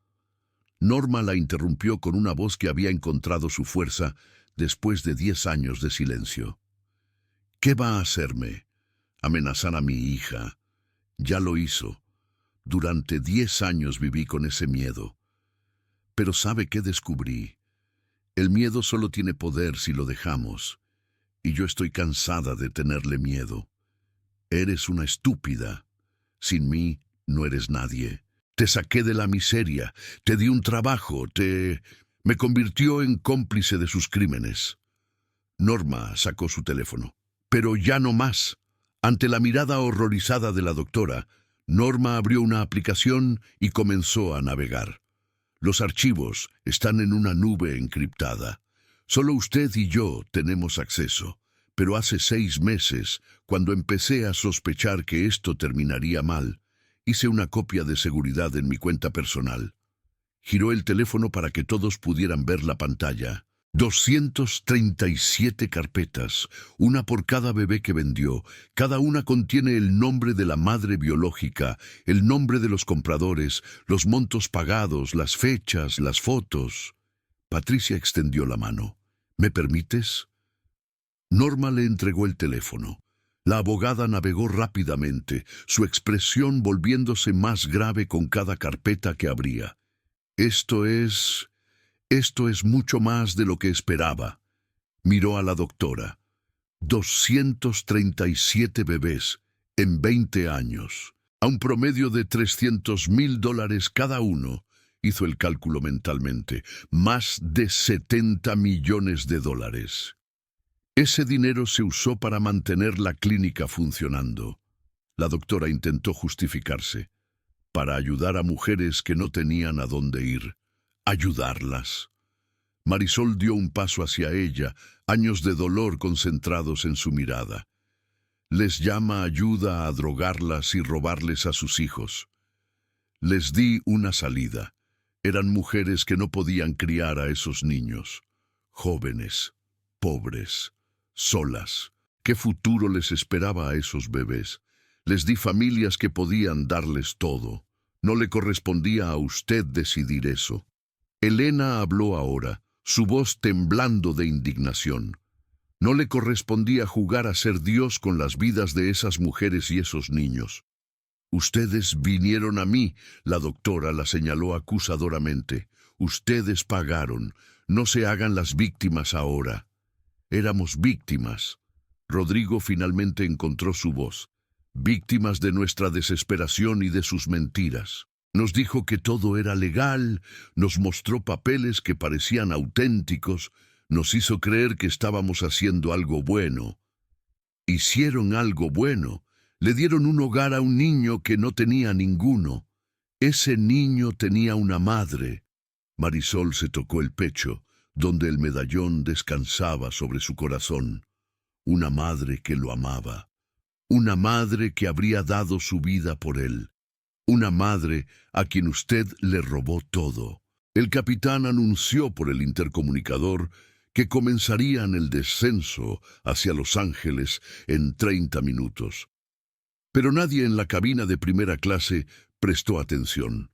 Norma la interrumpió con una voz que había encontrado su fuerza después de 10 años de silencio. ¿Qué va a hacerme? Amenazar a mi hija. Ya lo hizo. Durante 10 años viví con ese miedo. Pero ¿sabe qué descubrí? El miedo solo tiene poder si lo dejamos. Y yo estoy cansada de tenerle miedo. Eres una estúpida. Sin mí no eres nadie. Te saqué de la miseria, te di un trabajo, me convirtió en cómplice de sus crímenes. Norma sacó su teléfono. Pero ya no más. Ante la mirada horrorizada de la doctora, Norma abrió una aplicación y comenzó a navegar. Los archivos están en una nube encriptada. Solo usted y yo tenemos acceso. Pero hace 6 meses, cuando empecé a sospechar que esto terminaría mal, hice una copia de seguridad en mi cuenta personal. Giró el teléfono para que todos pudieran ver la pantalla. 237 carpetas, una por cada bebé que vendió. Cada una contiene el nombre de la madre biológica, el nombre de los compradores, los montos pagados, las fechas, las fotos. Patricia extendió la mano. ¿Me permites? Norma le entregó el teléfono. La abogada navegó rápidamente, su expresión volviéndose más grave con cada carpeta que abría. Esto es mucho más de lo que esperaba. Miró a la doctora. 237 bebés en 20 años, a un promedio de $300,000 cada uno. Hizo el cálculo mentalmente. Más de 70 millones de dólares. Ese dinero se usó para mantener la clínica funcionando. La doctora intentó justificarse. Para ayudar a mujeres que no tenían a dónde ir. Ayudarlas. Marisol dio un paso hacia ella, años de dolor concentrados en su mirada. Les llama ayuda a drogarlas y robarles a sus hijos. Les di una salida. Eran mujeres que no podían criar a esos niños. Jóvenes, pobres, solas. ¿Qué futuro les esperaba a esos bebés? Les di familias que podían darles todo. No le correspondía a usted decidir eso. Elena habló ahora, su voz temblando de indignación. No le correspondía jugar a ser Dios con las vidas de esas mujeres y esos niños. Ustedes vinieron a mí, la doctora la señaló acusadoramente. Ustedes pagaron. No se hagan las víctimas ahora. Éramos víctimas. Rodrigo finalmente encontró su voz. Víctimas de nuestra desesperación y de sus mentiras. Nos dijo que todo era legal, nos mostró papeles que parecían auténticos, nos hizo creer que estábamos haciendo algo bueno. Hicieron algo bueno. Le dieron un hogar a un niño que no tenía ninguno. Ese niño tenía una madre. Marisol se tocó el pecho, donde el medallón descansaba sobre su corazón. Una madre que lo amaba. Una madre que habría dado su vida por él. Una madre a quien usted le robó todo. El capitán anunció por el intercomunicador que comenzarían el descenso hacia Los Ángeles en 30 minutos. Pero nadie en la cabina de primera clase prestó atención.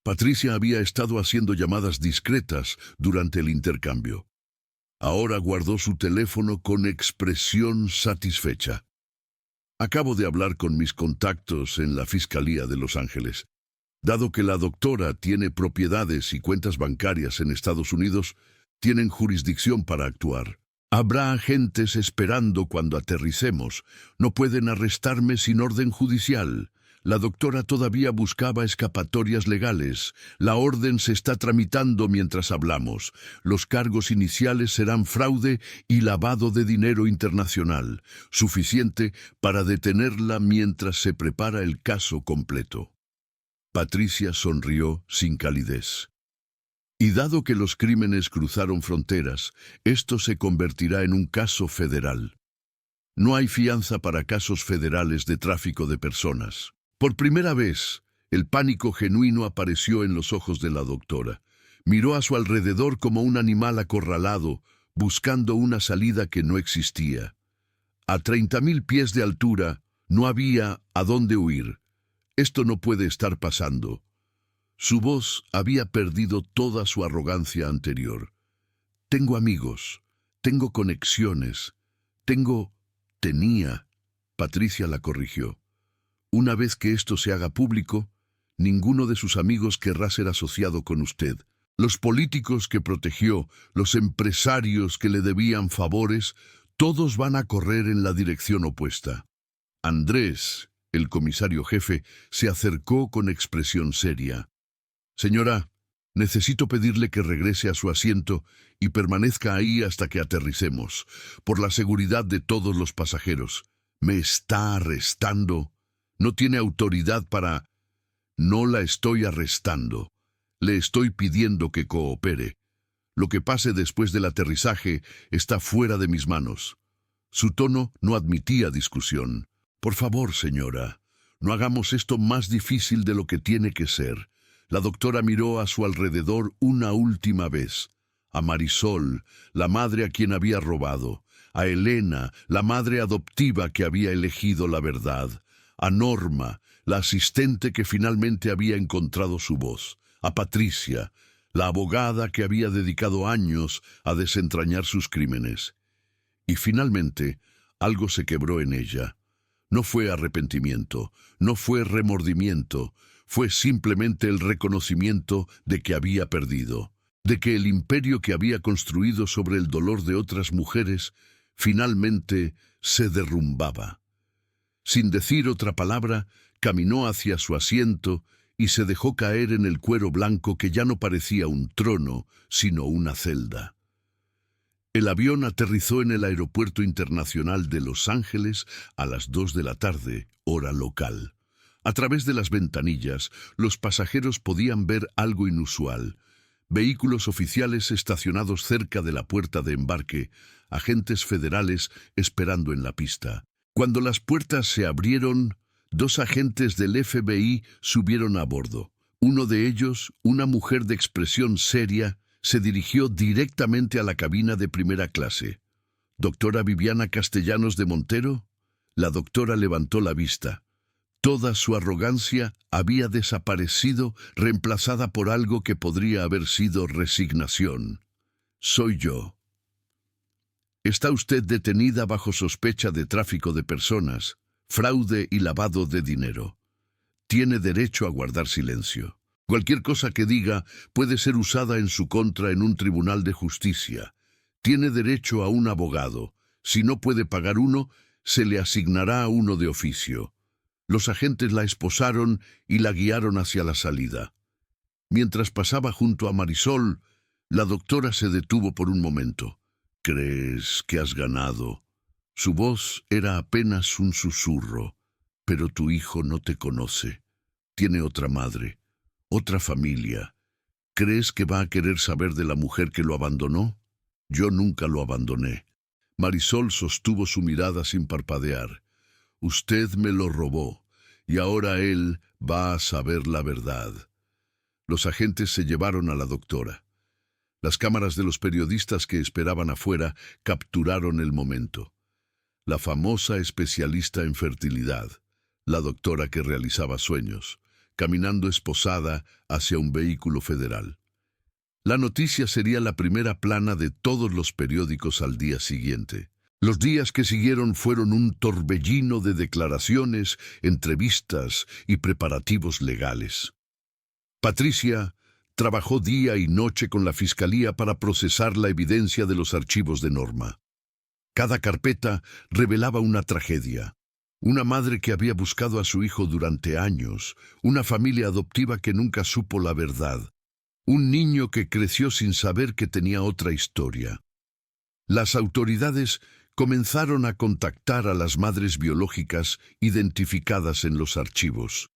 Patricia había estado haciendo llamadas discretas durante el intercambio. Ahora guardó su teléfono con expresión satisfecha. Acabo de hablar con mis contactos en la Fiscalía de Los Ángeles. Dado que la doctora tiene propiedades y cuentas bancarias en Estados Unidos, tienen jurisdicción para actuar. Habrá agentes esperando cuando aterricemos. No pueden arrestarme sin orden judicial. La doctora todavía buscaba escapatorias legales. La orden se está tramitando mientras hablamos. Los cargos iniciales serán fraude y lavado de dinero internacional, suficiente para detenerla mientras se prepara el caso completo. Patricia sonrió sin calidez. Y dado que los crímenes cruzaron fronteras, esto se convertirá en un caso federal. No hay fianza para casos federales de tráfico de personas. Por primera vez, el pánico genuino apareció en los ojos de la doctora. Miró a su alrededor como un animal acorralado, buscando una salida que no existía. A 30.000 pies de altura, no había a dónde huir. Esto no puede estar pasando. Su voz había perdido toda su arrogancia anterior. Tengo amigos, tengo conexiones, tenía. Patricia la corrigió. Una vez que esto se haga público, ninguno de sus amigos querrá ser asociado con usted. Los políticos que protegió, los empresarios que le debían favores, todos van a correr en la dirección opuesta. Andrés, el comisario jefe, se acercó con expresión seria. Señora, necesito pedirle que regrese a su asiento y permanezca ahí hasta que aterricemos, por la seguridad de todos los pasajeros. ¿Me está arrestando? No tiene autoridad para... No la estoy arrestando. Le estoy pidiendo que coopere. Lo que pase después del aterrizaje está fuera de mis manos. Su tono no admitía discusión. Por favor, señora, no hagamos esto más difícil de lo que tiene que ser. La doctora miró a su alrededor una última vez. A Marisol, la madre a quien había robado. A Elena, la madre adoptiva que había elegido la verdad. A Norma, la asistente que finalmente había encontrado su voz. A Patricia, la abogada que había dedicado años a desentrañar sus crímenes. Y finalmente, algo se quebró en ella. No fue arrepentimiento, no fue remordimiento, fue simplemente el reconocimiento de que había perdido, de que el imperio que había construido sobre el dolor de otras mujeres finalmente se derrumbaba. Sin decir otra palabra, caminó hacia su asiento y se dejó caer en el cuero blanco que ya no parecía un trono, sino una celda. El avión aterrizó en el Aeropuerto Internacional de Los Ángeles a las 2 de la tarde, hora local. A través de las ventanillas, los pasajeros podían ver algo inusual. Vehículos oficiales estacionados cerca de la puerta de embarque, agentes federales esperando en la pista. Cuando las puertas se abrieron, 2 agentes del FBI subieron a bordo. Uno de ellos, una mujer de expresión seria, se dirigió directamente a la cabina de primera clase. ¿Doctora Viviana Castellanos de Montero? La doctora levantó la vista. Toda su arrogancia había desaparecido, reemplazada por algo que podría haber sido resignación. Soy yo. Está usted detenida bajo sospecha de tráfico de personas, fraude y lavado de dinero. Tiene derecho a guardar silencio. Cualquier cosa que diga puede ser usada en su contra en un tribunal de justicia. Tiene derecho a un abogado. Si no puede pagar uno, se le asignará a uno de oficio. Los agentes la esposaron y la guiaron hacia la salida. Mientras pasaba junto a Marisol, la doctora se detuvo por un momento. ¿Crees que has ganado? Su voz era apenas un susurro. Pero tu hijo no te conoce. Tiene otra madre, otra familia. ¿Crees que va a querer saber de la mujer que lo abandonó? Yo nunca lo abandoné. Marisol sostuvo su mirada sin parpadear. Usted me lo robó, y ahora él va a saber la verdad. Los agentes se llevaron a la doctora. Las cámaras de los periodistas que esperaban afuera capturaron el momento. La famosa especialista en fertilidad, la doctora que realizaba sueños, caminando esposada hacia un vehículo federal. La noticia sería la primera plana de todos los periódicos al día siguiente. Los días que siguieron fueron un torbellino de declaraciones, entrevistas y preparativos legales. Patricia trabajó día y noche con la fiscalía para procesar la evidencia de los archivos de Norma. Cada carpeta revelaba una tragedia. Una madre que había buscado a su hijo durante años, una familia adoptiva que nunca supo la verdad, un niño que creció sin saber que tenía otra historia. Las autoridades comenzaron a contactar a las madres biológicas identificadas en los archivos.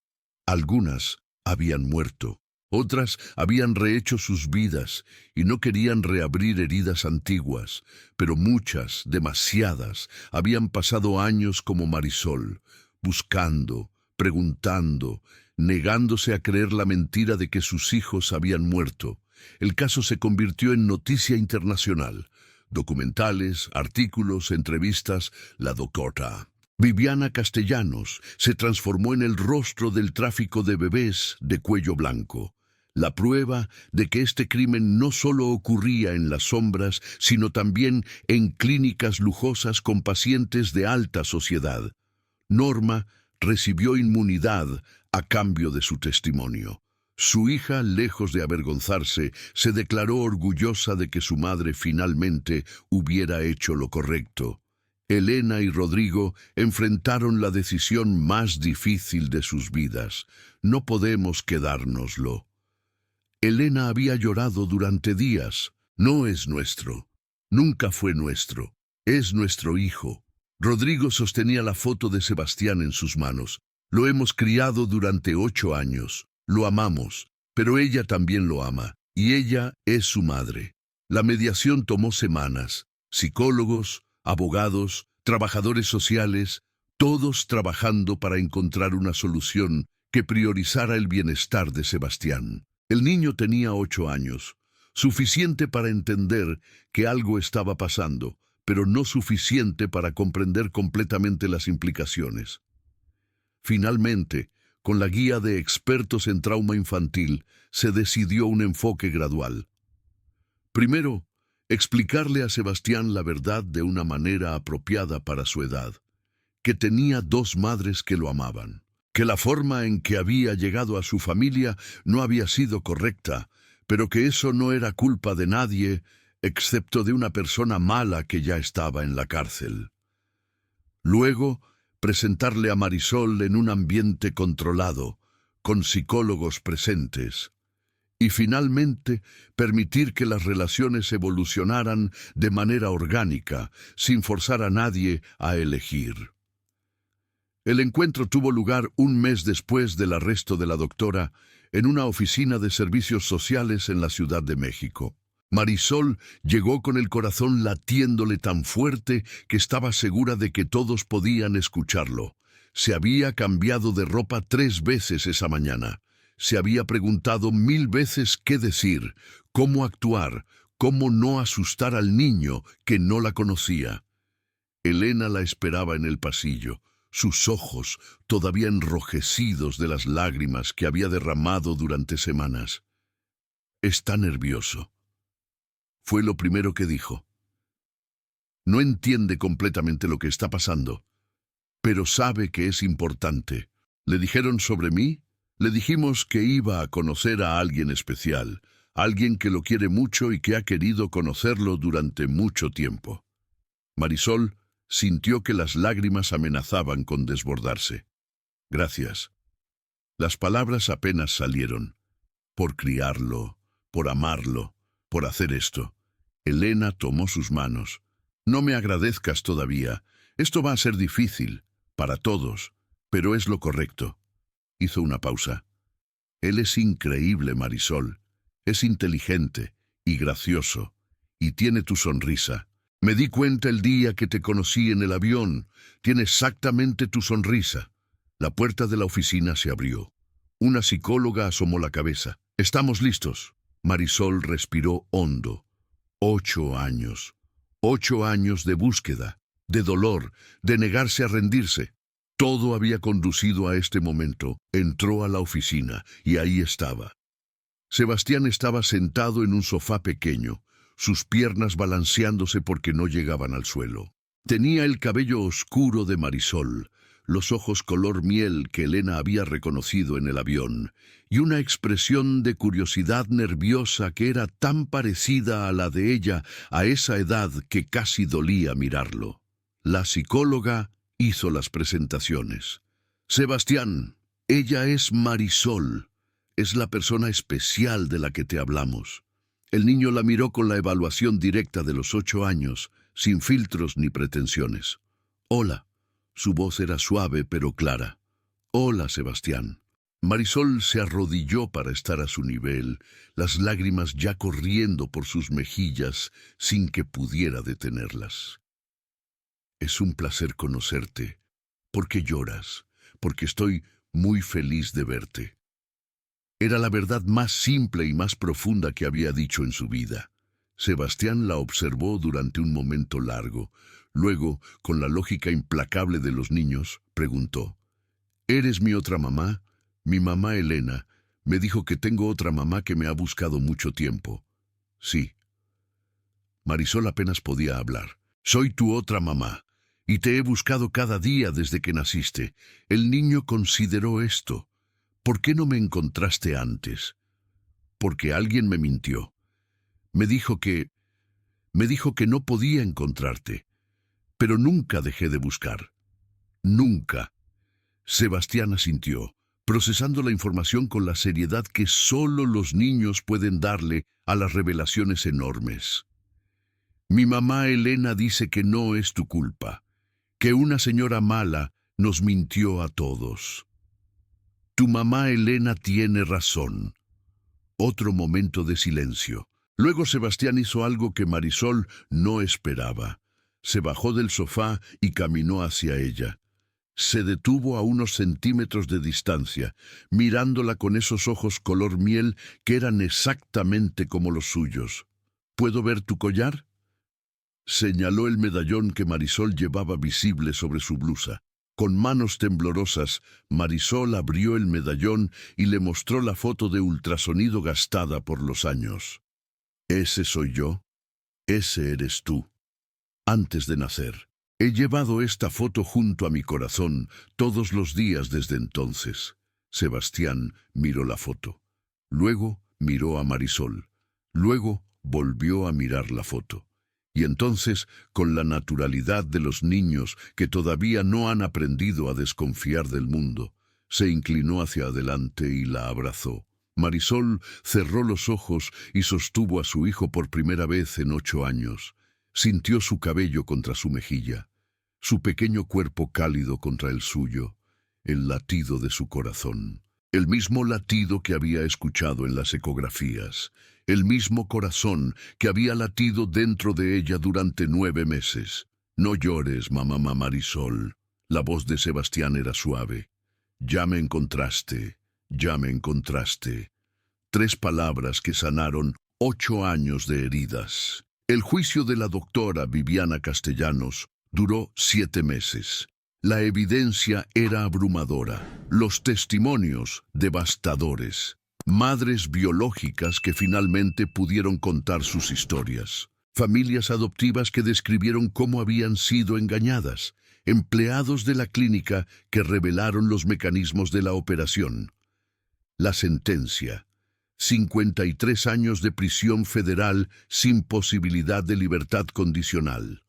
Algunas habían muerto. Otras habían rehecho sus vidas y no querían reabrir heridas antiguas, pero muchas, demasiadas, habían pasado años como Marisol, buscando, preguntando, negándose a creer la mentira de que sus hijos habían muerto. El caso se convirtió en noticia internacional. Documentales, artículos, entrevistas, la doctora Viviana Castellanos se transformó en el rostro del tráfico de bebés de cuello blanco. La prueba de que este crimen no solo ocurría en las sombras, sino también en clínicas lujosas con pacientes de alta sociedad. Norma recibió inmunidad a cambio de su testimonio. Su hija, lejos de avergonzarse, se declaró orgullosa de que su madre finalmente hubiera hecho lo correcto. Elena y Rodrigo enfrentaron la decisión más difícil de sus vidas. No podemos quedárnoslo. Elena había llorado durante días. No es nuestro. Nunca fue nuestro. Es nuestro hijo. Rodrigo sostenía la foto de Sebastián en sus manos. Lo hemos criado durante 8 años. Lo amamos, pero ella también lo ama, y ella es su madre. La mediación tomó semanas. Psicólogos, abogados, trabajadores sociales, todos trabajando para encontrar una solución que priorizara el bienestar de Sebastián. El niño tenía 8 años, suficiente para entender que algo estaba pasando, pero no suficiente para comprender completamente las implicaciones. Finalmente, con la guía de expertos en trauma infantil, se decidió un enfoque gradual. Primero, explicarle a Sebastián la verdad de una manera apropiada para su edad, que tenía 2 madres que lo amaban, que la forma en que había llegado a su familia no había sido correcta, pero que eso no era culpa de nadie, excepto de una persona mala que ya estaba en la cárcel. Luego, presentarle a Marisol en un ambiente controlado, con psicólogos presentes. Y finalmente, permitir que las relaciones evolucionaran de manera orgánica, sin forzar a nadie a elegir. El encuentro tuvo lugar un mes después del arresto de la doctora en una oficina de servicios sociales en la Ciudad de México. Marisol llegó con el corazón latiéndole tan fuerte que estaba segura de que todos podían escucharlo. Se había cambiado de ropa 3 veces esa mañana. Se había preguntado 1000 veces qué decir, cómo actuar, cómo no asustar al niño que no la conocía. Elena la esperaba en el pasillo, sus ojos todavía enrojecidos de las lágrimas que había derramado durante semanas. «Está nervioso», fue lo primero que dijo. No entiende completamente lo que está pasando, pero sabe que es importante. ¿Le dijeron sobre mí? Le dijimos que iba a conocer a alguien especial, alguien que lo quiere mucho y que ha querido conocerlo durante mucho tiempo. Marisol sintió que las lágrimas amenazaban con desbordarse. Gracias. Las palabras apenas salieron. Por criarlo, por amarlo, por hacer esto. Elena tomó sus manos. No me agradezcas todavía. Esto va a ser difícil, para todos, pero es lo correcto. Hizo una pausa. Él es increíble, Marisol. Es inteligente y gracioso, y tiene tu sonrisa. Me di cuenta el día que te conocí en el avión. Tiene exactamente tu sonrisa. La puerta de la oficina se abrió. Una psicóloga asomó la cabeza. «Estamos listos». Marisol respiró hondo. 8 años. 8 años de búsqueda, de dolor, de negarse a rendirse. Todo había conducido a este momento. Entró a la oficina y ahí estaba. Sebastián estaba sentado en un sofá pequeño, sus piernas balanceándose porque no llegaban al suelo. Tenía el cabello oscuro de Marisol, los ojos color miel que Elena había reconocido en el avión, y una expresión de curiosidad nerviosa que era tan parecida a la de ella a esa edad que casi dolía mirarlo. La psicóloga hizo las presentaciones. Sebastián, ella es Marisol. Es la persona especial de la que te hablamos. El niño la miró con la evaluación directa de los 8 años, sin filtros ni pretensiones. Hola. Su voz era suave pero clara. Hola, Sebastián. Marisol se arrodilló para estar a su nivel, las lágrimas ya corriendo por sus mejillas sin que pudiera detenerlas. Es un placer conocerte. ¿Por qué lloras? Porque estoy muy feliz de verte. Era la verdad más simple y más profunda que había dicho en su vida. Sebastián la observó durante un momento largo. Luego, con la lógica implacable de los niños, preguntó: ¿Eres mi otra mamá? Mi mamá Elena me dijo que tengo otra mamá que me ha buscado mucho tiempo. Sí. Marisol apenas podía hablar. Soy tu otra mamá, y te he buscado cada día desde que naciste. El niño consideró esto. ¿Por qué no me encontraste antes? Porque alguien me mintió. Me dijo que no podía encontrarte. Pero nunca dejé de buscar. Nunca. Sebastián asintió, procesando la información con la seriedad que solo los niños pueden darle a las revelaciones enormes. Mi mamá Elena dice que no es tu culpa, que una señora mala nos mintió a todos. Tu mamá Elena tiene razón. Otro momento de silencio. Luego Sebastián hizo algo que Marisol no esperaba. Se bajó del sofá y caminó hacia ella. Se detuvo a unos centímetros de distancia, mirándola con esos ojos color miel que eran exactamente como los suyos. ¿Puedo ver tu collar? Señaló el medallón que Marisol llevaba visible sobre su blusa. Con manos temblorosas, Marisol abrió el medallón y le mostró la foto de ultrasonido gastada por los años. Ese soy yo, ese eres tú. Antes de nacer, he llevado esta foto junto a mi corazón todos los días desde entonces. Sebastián miró la foto. Luego miró a Marisol. Luego volvió a mirar la foto. Y entonces, con la naturalidad de los niños que todavía no han aprendido a desconfiar del mundo, se inclinó hacia adelante y la abrazó. Marisol cerró los ojos y sostuvo a su hijo por primera vez en 8 años. Sintió su cabello contra su mejilla, su pequeño cuerpo cálido contra el suyo, el latido de su corazón. El mismo latido que había escuchado en las ecografías, el mismo corazón que había latido dentro de ella durante 9 meses. No llores, mamá Marisol. La voz de Sebastián era suave. Ya me encontraste, ya me encontraste. 3 palabras que sanaron 8 años de heridas. El juicio de la doctora Viviana Castellanos duró 7 meses. La evidencia era abrumadora, los testimonios devastadores. Madres biológicas que finalmente pudieron contar sus historias. Familias adoptivas que describieron cómo habían sido engañadas. Empleados de la clínica que revelaron los mecanismos de la operación. La sentencia: 53 años de prisión federal sin posibilidad de libertad condicional.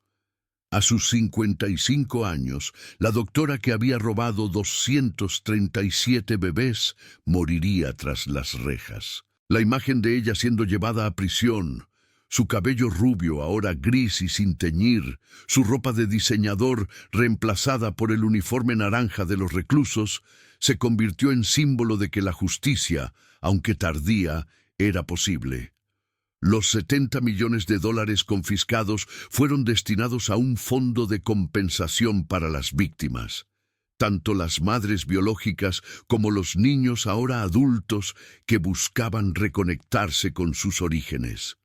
A sus 55 años, la doctora que había robado 237 bebés moriría tras las rejas. La imagen de ella siendo llevada a prisión, su cabello rubio ahora gris y sin teñir, su ropa de diseñador reemplazada por el uniforme naranja de los reclusos, se convirtió en símbolo de que la justicia, aunque tardía, era posible. Los 70 millones de dólares confiscados fueron destinados a un fondo de compensación para las víctimas. Tanto las madres biológicas como los niños ahora adultos que buscaban reconectarse con sus orígenes.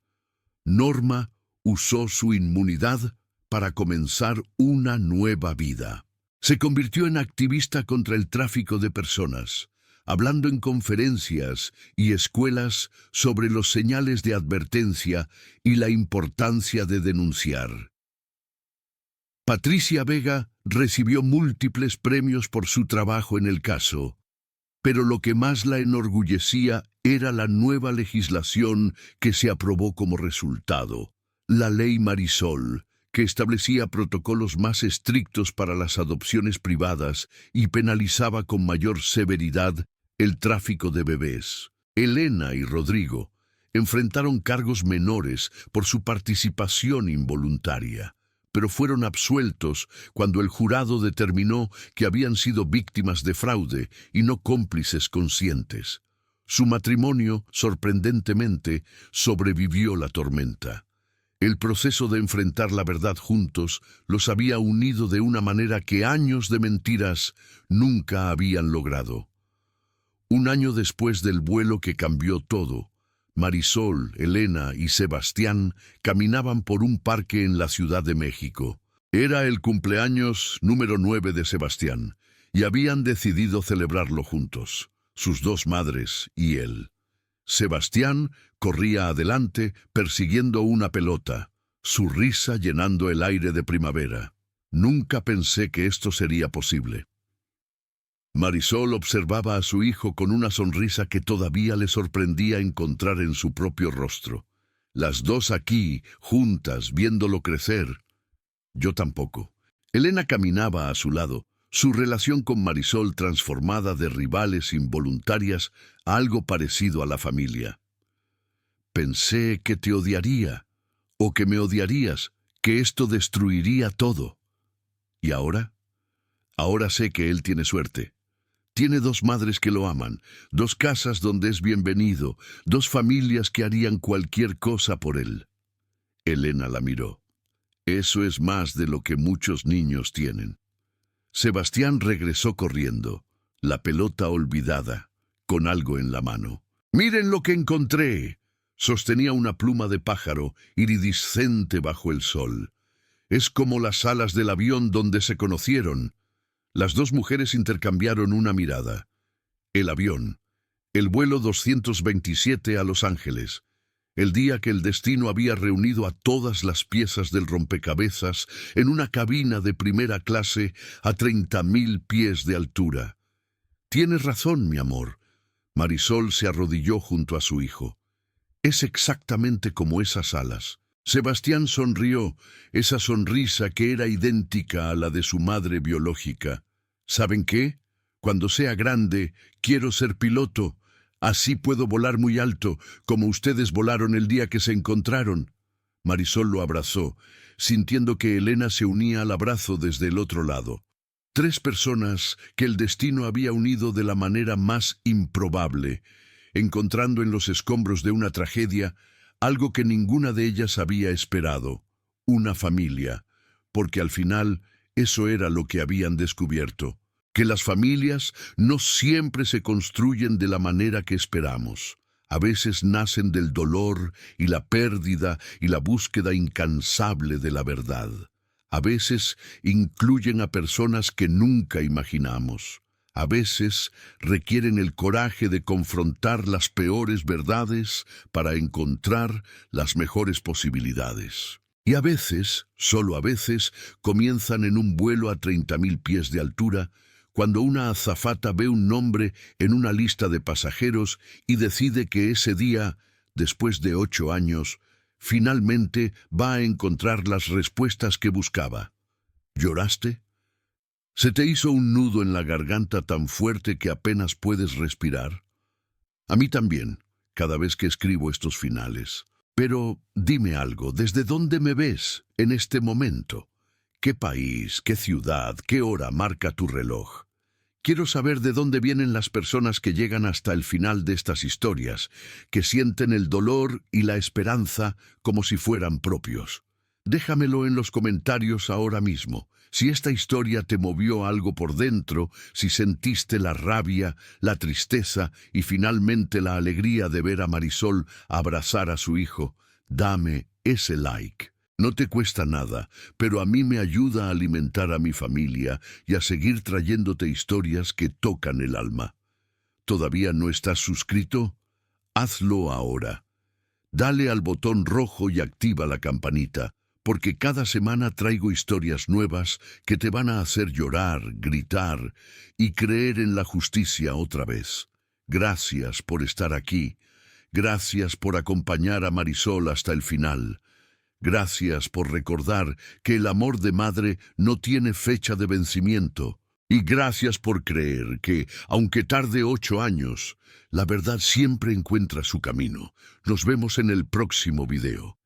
Norma usó su inmunidad para comenzar una nueva vida. Se convirtió en activista contra el tráfico de personas, hablando en conferencias y escuelas sobre los señales de advertencia y la importancia de denunciar. Patricia Vega recibió múltiples premios por su trabajo en el caso, pero lo que más la enorgullecía era la nueva legislación que se aprobó como resultado, la Ley Marisol, que establecía protocolos más estrictos para las adopciones privadas y penalizaba con mayor severidad el tráfico de bebés. Elena y Rodrigo enfrentaron cargos menores por su participación involuntaria, pero fueron absueltos cuando el jurado determinó que habían sido víctimas de fraude y no cómplices conscientes. Su matrimonio, sorprendentemente, sobrevivió la tormenta. El proceso de enfrentar la verdad juntos los había unido de una manera que años de mentiras nunca habían logrado. Un año después del vuelo que cambió todo, Marisol, Elena y Sebastián caminaban por un parque en la Ciudad de México. Era el cumpleaños número 9 de Sebastián, y habían decidido celebrarlo juntos, sus dos madres y él. Sebastián corría adelante persiguiendo una pelota, su risa llenando el aire de primavera. Nunca pensé que esto sería posible. Marisol observaba a su hijo con una sonrisa que todavía le sorprendía encontrar en su propio rostro. Las dos aquí, juntas, viéndolo crecer. Yo tampoco. Elena caminaba a su lado, su relación con Marisol transformada de rivales involuntarias a algo parecido a la familia. Pensé que te odiaría, o que me odiarías, que esto destruiría todo. ¿Y ahora? Ahora sé que él tiene suerte. Tiene dos madres que lo aman, dos casas donde es bienvenido, dos familias que harían cualquier cosa por él. Elena la miró. Eso es más de lo que muchos niños tienen. Sebastián regresó corriendo, la pelota olvidada, con algo en la mano. ¡Miren lo que encontré! Sostenía una pluma de pájaro, iridiscente bajo el sol. Es como las alas del avión donde se conocieron. Las dos mujeres intercambiaron una mirada. El avión, el vuelo 227 a Los Ángeles, el día que el destino había reunido a todas las piezas del rompecabezas en una cabina de primera clase a 30.000 pies de altura. Tienes razón, mi amor. Marisol se arrodilló junto a su hijo. Es exactamente como esas alas. Sebastián sonrió, esa sonrisa que era idéntica a la de su madre biológica. ¿Saben qué? Cuando sea grande, quiero ser piloto. Así puedo volar muy alto, como ustedes volaron el día que se encontraron. Marisol lo abrazó, sintiendo que Elena se unía al abrazo desde el otro lado. Tres personas que el destino había unido de la manera más improbable, encontrando en los escombros de una tragedia algo que ninguna de ellas había esperado, una familia, porque al final eso era lo que habían descubierto, que las familias no siempre se construyen de la manera que esperamos. A veces nacen del dolor y la pérdida y la búsqueda incansable de la verdad. A veces incluyen a personas que nunca imaginamos. A veces requieren el coraje de confrontar las peores verdades para encontrar las mejores posibilidades. Y a veces, solo a veces, comienzan en un vuelo a 30.000 pies de altura, cuando una azafata ve un nombre en una lista de pasajeros y decide que ese día, después de 8 años, finalmente va a encontrar las respuestas que buscaba. ¿Lloraste? ¿Se te hizo un nudo en la garganta tan fuerte que apenas puedes respirar? A mí también, cada vez que escribo estos finales. Pero dime algo, ¿desde dónde me ves en este momento? ¿Qué país, qué ciudad, qué hora marca tu reloj? Quiero saber de dónde vienen las personas que llegan hasta el final de estas historias, que sienten el dolor y la esperanza como si fueran propios. Déjamelo en los comentarios ahora mismo. Si esta historia te movió algo por dentro, si sentiste la rabia, la tristeza y finalmente la alegría de ver a Marisol abrazar a su hijo, dame ese like. No te cuesta nada, pero a mí me ayuda a alimentar a mi familia y a seguir trayéndote historias que tocan el alma. ¿Todavía no estás suscrito? Hazlo ahora. Dale al botón rojo y activa la campanita, porque cada semana traigo historias nuevas que te van a hacer llorar, gritar y creer en la justicia otra vez. Gracias por estar aquí. Gracias por acompañar a Marisol hasta el final. Gracias por recordar que el amor de madre no tiene fecha de vencimiento. Y gracias por creer que, aunque tarde 8 años, la verdad siempre encuentra su camino. Nos vemos en el próximo video.